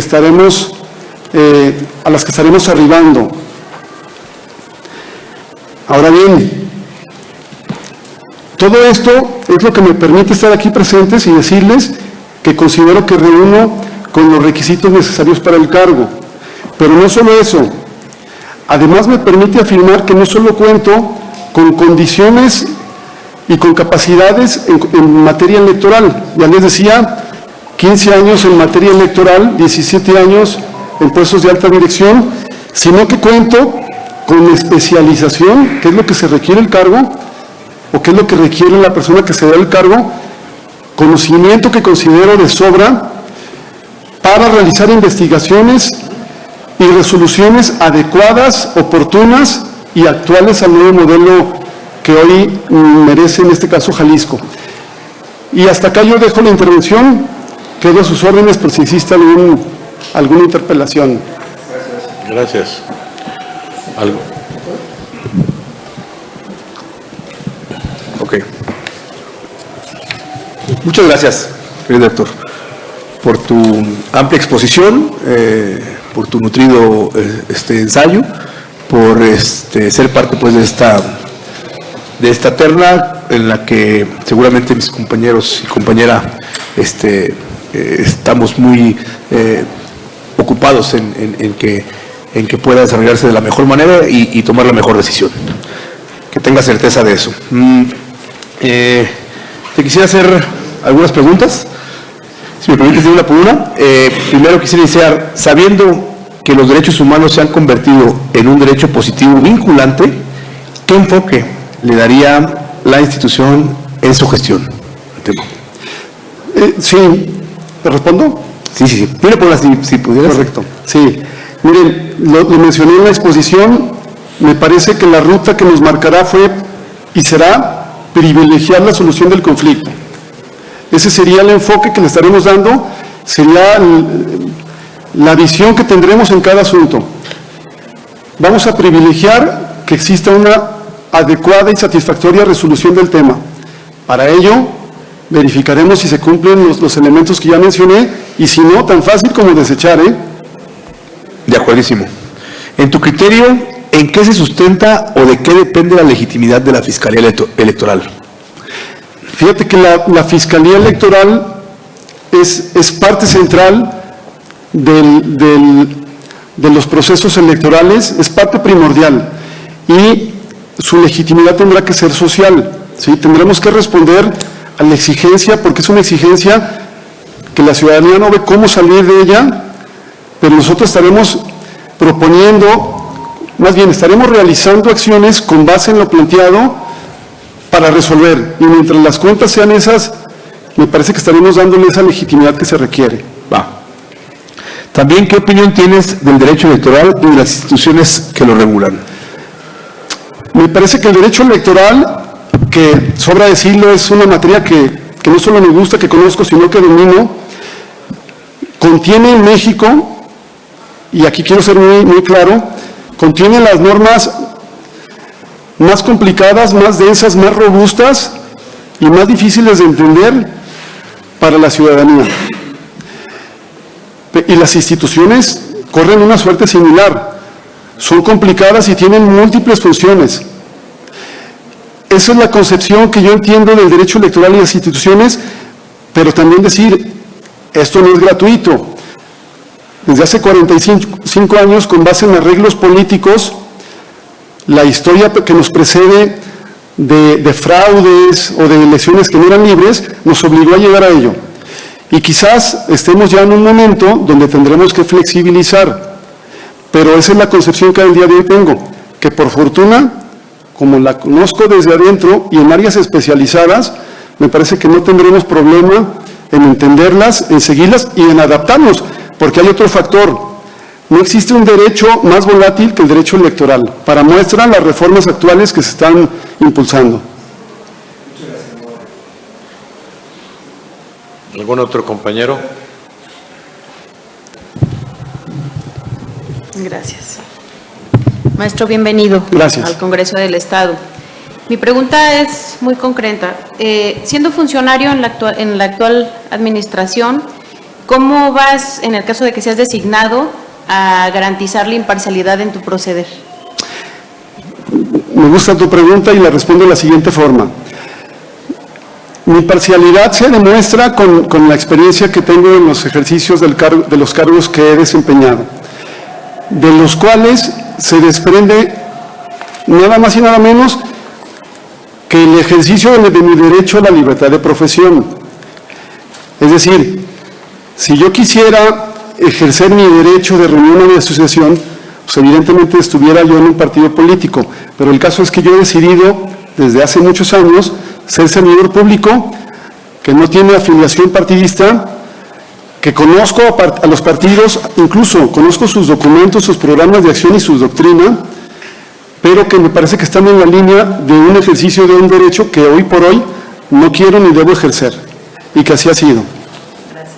a las que estaremos arribando. Ahora bien, todo esto es lo que me permite estar aquí presentes y decirles que considero que reúno con los requisitos necesarios para el cargo. Pero no solo eso, además me permite afirmar que no solo cuento con condiciones y con capacidades en materia electoral. Ya les decía, 15 años en materia electoral, 17 años en puestos de alta dirección, sino que cuento con especialización, que es lo que se requiere el cargo, o que es lo que requiere la persona que se da el cargo, conocimiento que considero de sobra para realizar investigaciones y resoluciones adecuadas, oportunas y actuales al nuevo modelo que hoy merece, en este caso, Jalisco. Y hasta acá yo dejo la intervención, quedo a sus órdenes por si existe alguna interpelación. Gracias. ¿Algo? Ok. Muchas gracias, querido doctor, por tu amplia exposición, por tu nutrido ensayo, por ser parte pues de esta terna en la que seguramente mis compañeros y compañera estamos muy ocupados en que pueda desarrollarse de la mejor manera y tomar la mejor decisión. Que tenga certeza de eso. Te quisiera hacer algunas preguntas, si me permites de una por una. Primero quisiera iniciar, sabiendo que los derechos humanos se han convertido en un derecho positivo vinculante, ¿qué enfoque le daría la institución en su gestión? Sí, ¿te respondo? Sí. Mira por si pudieras. Correcto, sí. Miren, lo mencioné en la exposición, me parece que la ruta que nos marcará fue y será privilegiar la solución del conflicto. Ese sería el enfoque que le estaremos dando, sería la visión que tendremos en cada asunto. Vamos a privilegiar que exista una adecuada y satisfactoria resolución del tema. Para ello, verificaremos si se cumplen los elementos que ya mencioné, y si no, tan fácil como desechar, De acuerdísimo. En tu criterio, ¿en qué se sustenta o de qué depende la legitimidad de la Fiscalía Electoral? Fíjate que la Fiscalía Electoral es parte central de los procesos electorales, es parte primordial, y su legitimidad tendrá que ser social, ¿sí? Tendremos que responder a la exigencia, porque es una exigencia que la ciudadanía no ve cómo salir de ella, pero nosotros estaremos proponiendo, más bien estaremos realizando acciones con base en lo planteado para resolver, y mientras las cuentas sean esas, me parece que estaremos dándole esa legitimidad que se requiere. También, ¿qué opinión tienes del derecho electoral y de las instituciones que lo regulan? Me parece que el derecho electoral, que sobra decirlo, es una materia que no solo me gusta, que conozco, sino que domino, contiene en México, y aquí quiero ser muy claro, contiene las normas más complicadas, más densas, más robustas y más difíciles de entender para la ciudadanía. Y las instituciones corren una suerte similar, son complicadas y tienen múltiples funciones. Esa es la concepción que yo entiendo del derecho electoral y las instituciones, pero también decir, esto no es gratuito. Desde hace 45 años, con base en arreglos políticos, la historia que nos precede de fraudes o de elecciones que no eran libres, nos obligó a llegar a ello. Y quizás estemos ya en un momento donde tendremos que flexibilizar, pero esa es la concepción que al día de hoy tengo, que por fortuna, como la conozco desde adentro y en áreas especializadas, me parece que no tendremos problema en entenderlas, en seguirlas y en adaptarnos, porque hay otro factor. No existe un derecho más volátil que el derecho electoral. Para muestra las reformas actuales que se están impulsando. ¿Algún otro compañero? Gracias. Maestro, bienvenido. Gracias. Al Congreso del Estado. Mi pregunta es muy concreta. Siendo funcionario en la actual administración, ¿cómo vas, en el caso de que seas designado, a garantizar la imparcialidad en tu proceder? Me gusta tu pregunta y la respondo de la siguiente forma. Mi parcialidad se demuestra con la experiencia que tengo en los ejercicios de los cargos que he desempeñado, de los cuales se desprende nada más y nada menos que el ejercicio de mi derecho a la libertad de profesión. Es decir, si yo quisiera ejercer mi derecho de reunión o de asociación, pues evidentemente estuviera yo en un partido político, pero el caso es que yo he decidido desde hace muchos años ser servidor público, que no tiene afiliación partidista, que conozco a los partidos, incluso conozco sus documentos, sus programas de acción y su doctrina, pero que me parece que están en la línea de un ejercicio de un derecho que hoy por hoy no quiero ni debo ejercer, y que así ha sido. Gracias.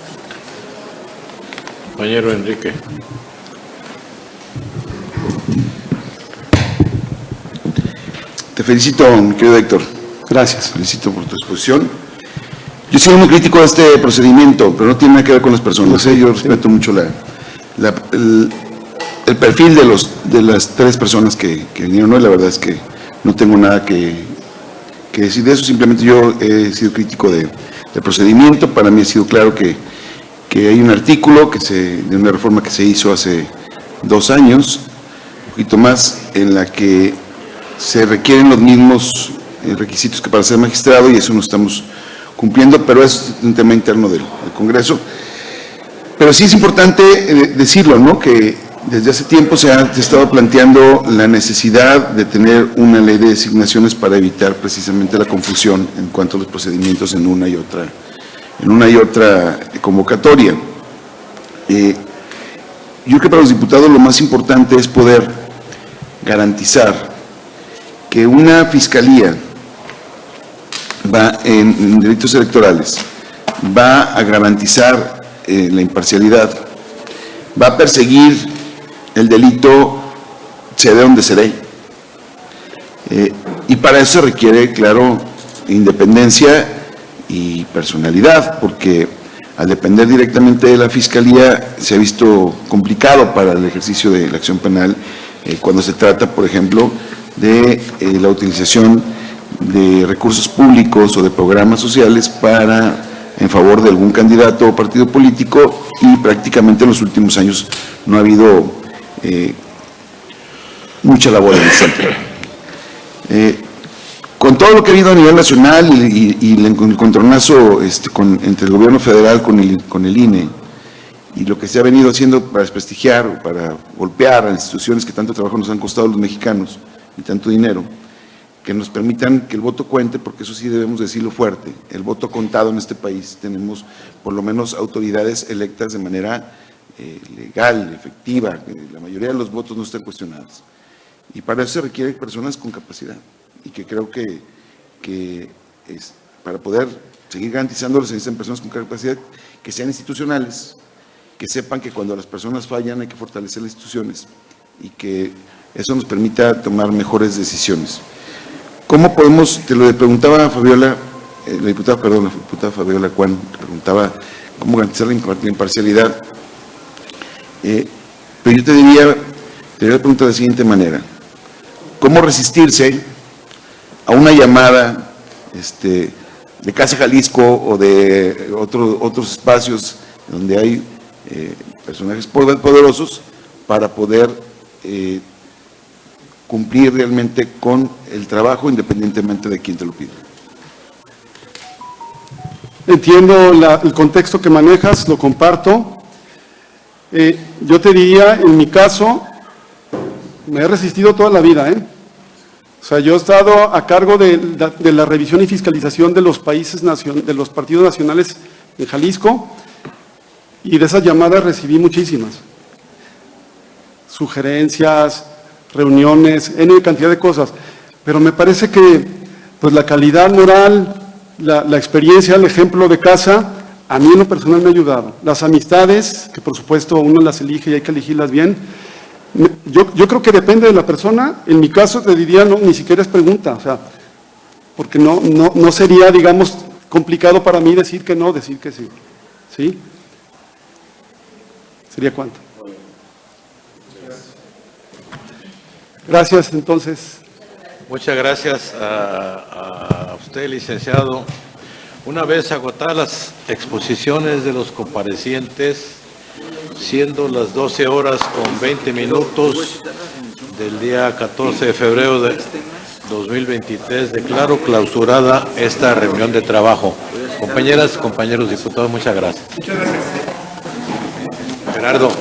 Compañero Enrique. Te felicito, mi querido Héctor. Gracias. Felicito por tu exposición. Yo soy muy crítico de este procedimiento, pero no tiene nada que ver con las personas. Yo respeto mucho el perfil de las tres personas que vinieron hoy. La verdad es que no tengo nada que decir de eso. Simplemente yo he sido crítico del procedimiento. Para mí ha sido claro que hay un artículo de una reforma que se hizo hace 2 años, un poquito más, en la que se requieren los mismos requisitos que para ser magistrado, y eso no estamos cumpliendo, pero es un tema interno del Congreso. Pero sí es importante decirlo, ¿no?, que desde hace tiempo se ha estado planteando la necesidad de tener una ley de designaciones para evitar precisamente la confusión en cuanto a los procedimientos en una y otra convocatoria. Yo creo que para los diputados lo más importante es poder garantizar que una fiscalía va en delitos electorales, va a garantizar la imparcialidad, va a perseguir el delito, se dé donde se dé. Y para eso se requiere, claro, independencia y personalidad, porque al depender directamente de la Fiscalía se ha visto complicado para el ejercicio de la acción penal cuando se trata, por ejemplo, de la utilización de recursos públicos o de programas sociales en favor de algún candidato o partido político, y prácticamente en los últimos años no ha habido mucha labor en el centro. Con todo lo que ha habido a nivel nacional y el encontronazo entre el gobierno federal con el INE, y lo que se ha venido haciendo para desprestigiar o para golpear a instituciones que tanto trabajo nos han costado a los mexicanos y tanto dinero, que nos permitan que el voto cuente, porque eso sí debemos decirlo fuerte, el voto contado en este país. Tenemos por lo menos autoridades electas de manera legal, efectiva, la mayoría de los votos no están cuestionados. Y para eso se requieren personas con capacidad, y que creo que para poder seguir garantizándolos se necesitan personas con capacidad que sean institucionales, que sepan que cuando las personas fallan hay que fortalecer las instituciones y que eso nos permita tomar mejores decisiones. ¿Cómo podemos, te lo preguntaba Fabiola, la diputada Fabiola Cuán, preguntaba cómo garantizar la imparcialidad, pero yo te diría la pregunta de la siguiente manera: ¿cómo resistirse a una llamada de Casa Jalisco o de otros espacios donde hay personajes poderosos para poder cumplir realmente con el trabajo independientemente de quién te lo pida? Entiendo el contexto que manejas, lo comparto. Yo te diría, en mi caso, me he resistido toda la vida, O sea, yo he estado a cargo de la revisión y fiscalización de los partidos nacionales en Jalisco, y de esas llamadas recibí muchísimas. Sugerencias, reuniones, N cantidad de cosas. Pero me parece que pues, la calidad moral, la experiencia, el ejemplo de casa, a mí en lo personal me ha ayudado. Las amistades, que por supuesto uno las elige y hay que elegirlas bien. Yo creo que depende de la persona. En mi caso te diría, no, ni siquiera es pregunta, o sea, porque no sería, digamos, complicado para mí decir que no, decir que sí. ¿Sí? ¿Sería cuánto? Gracias, entonces. Muchas gracias a usted, licenciado. Una vez agotadas las exposiciones de los comparecientes, siendo las 12 horas con 20 minutos del día 14 de febrero de 2023, declaro clausurada esta reunión de trabajo. Compañeras, compañeros diputados, muchas gracias. Gerardo.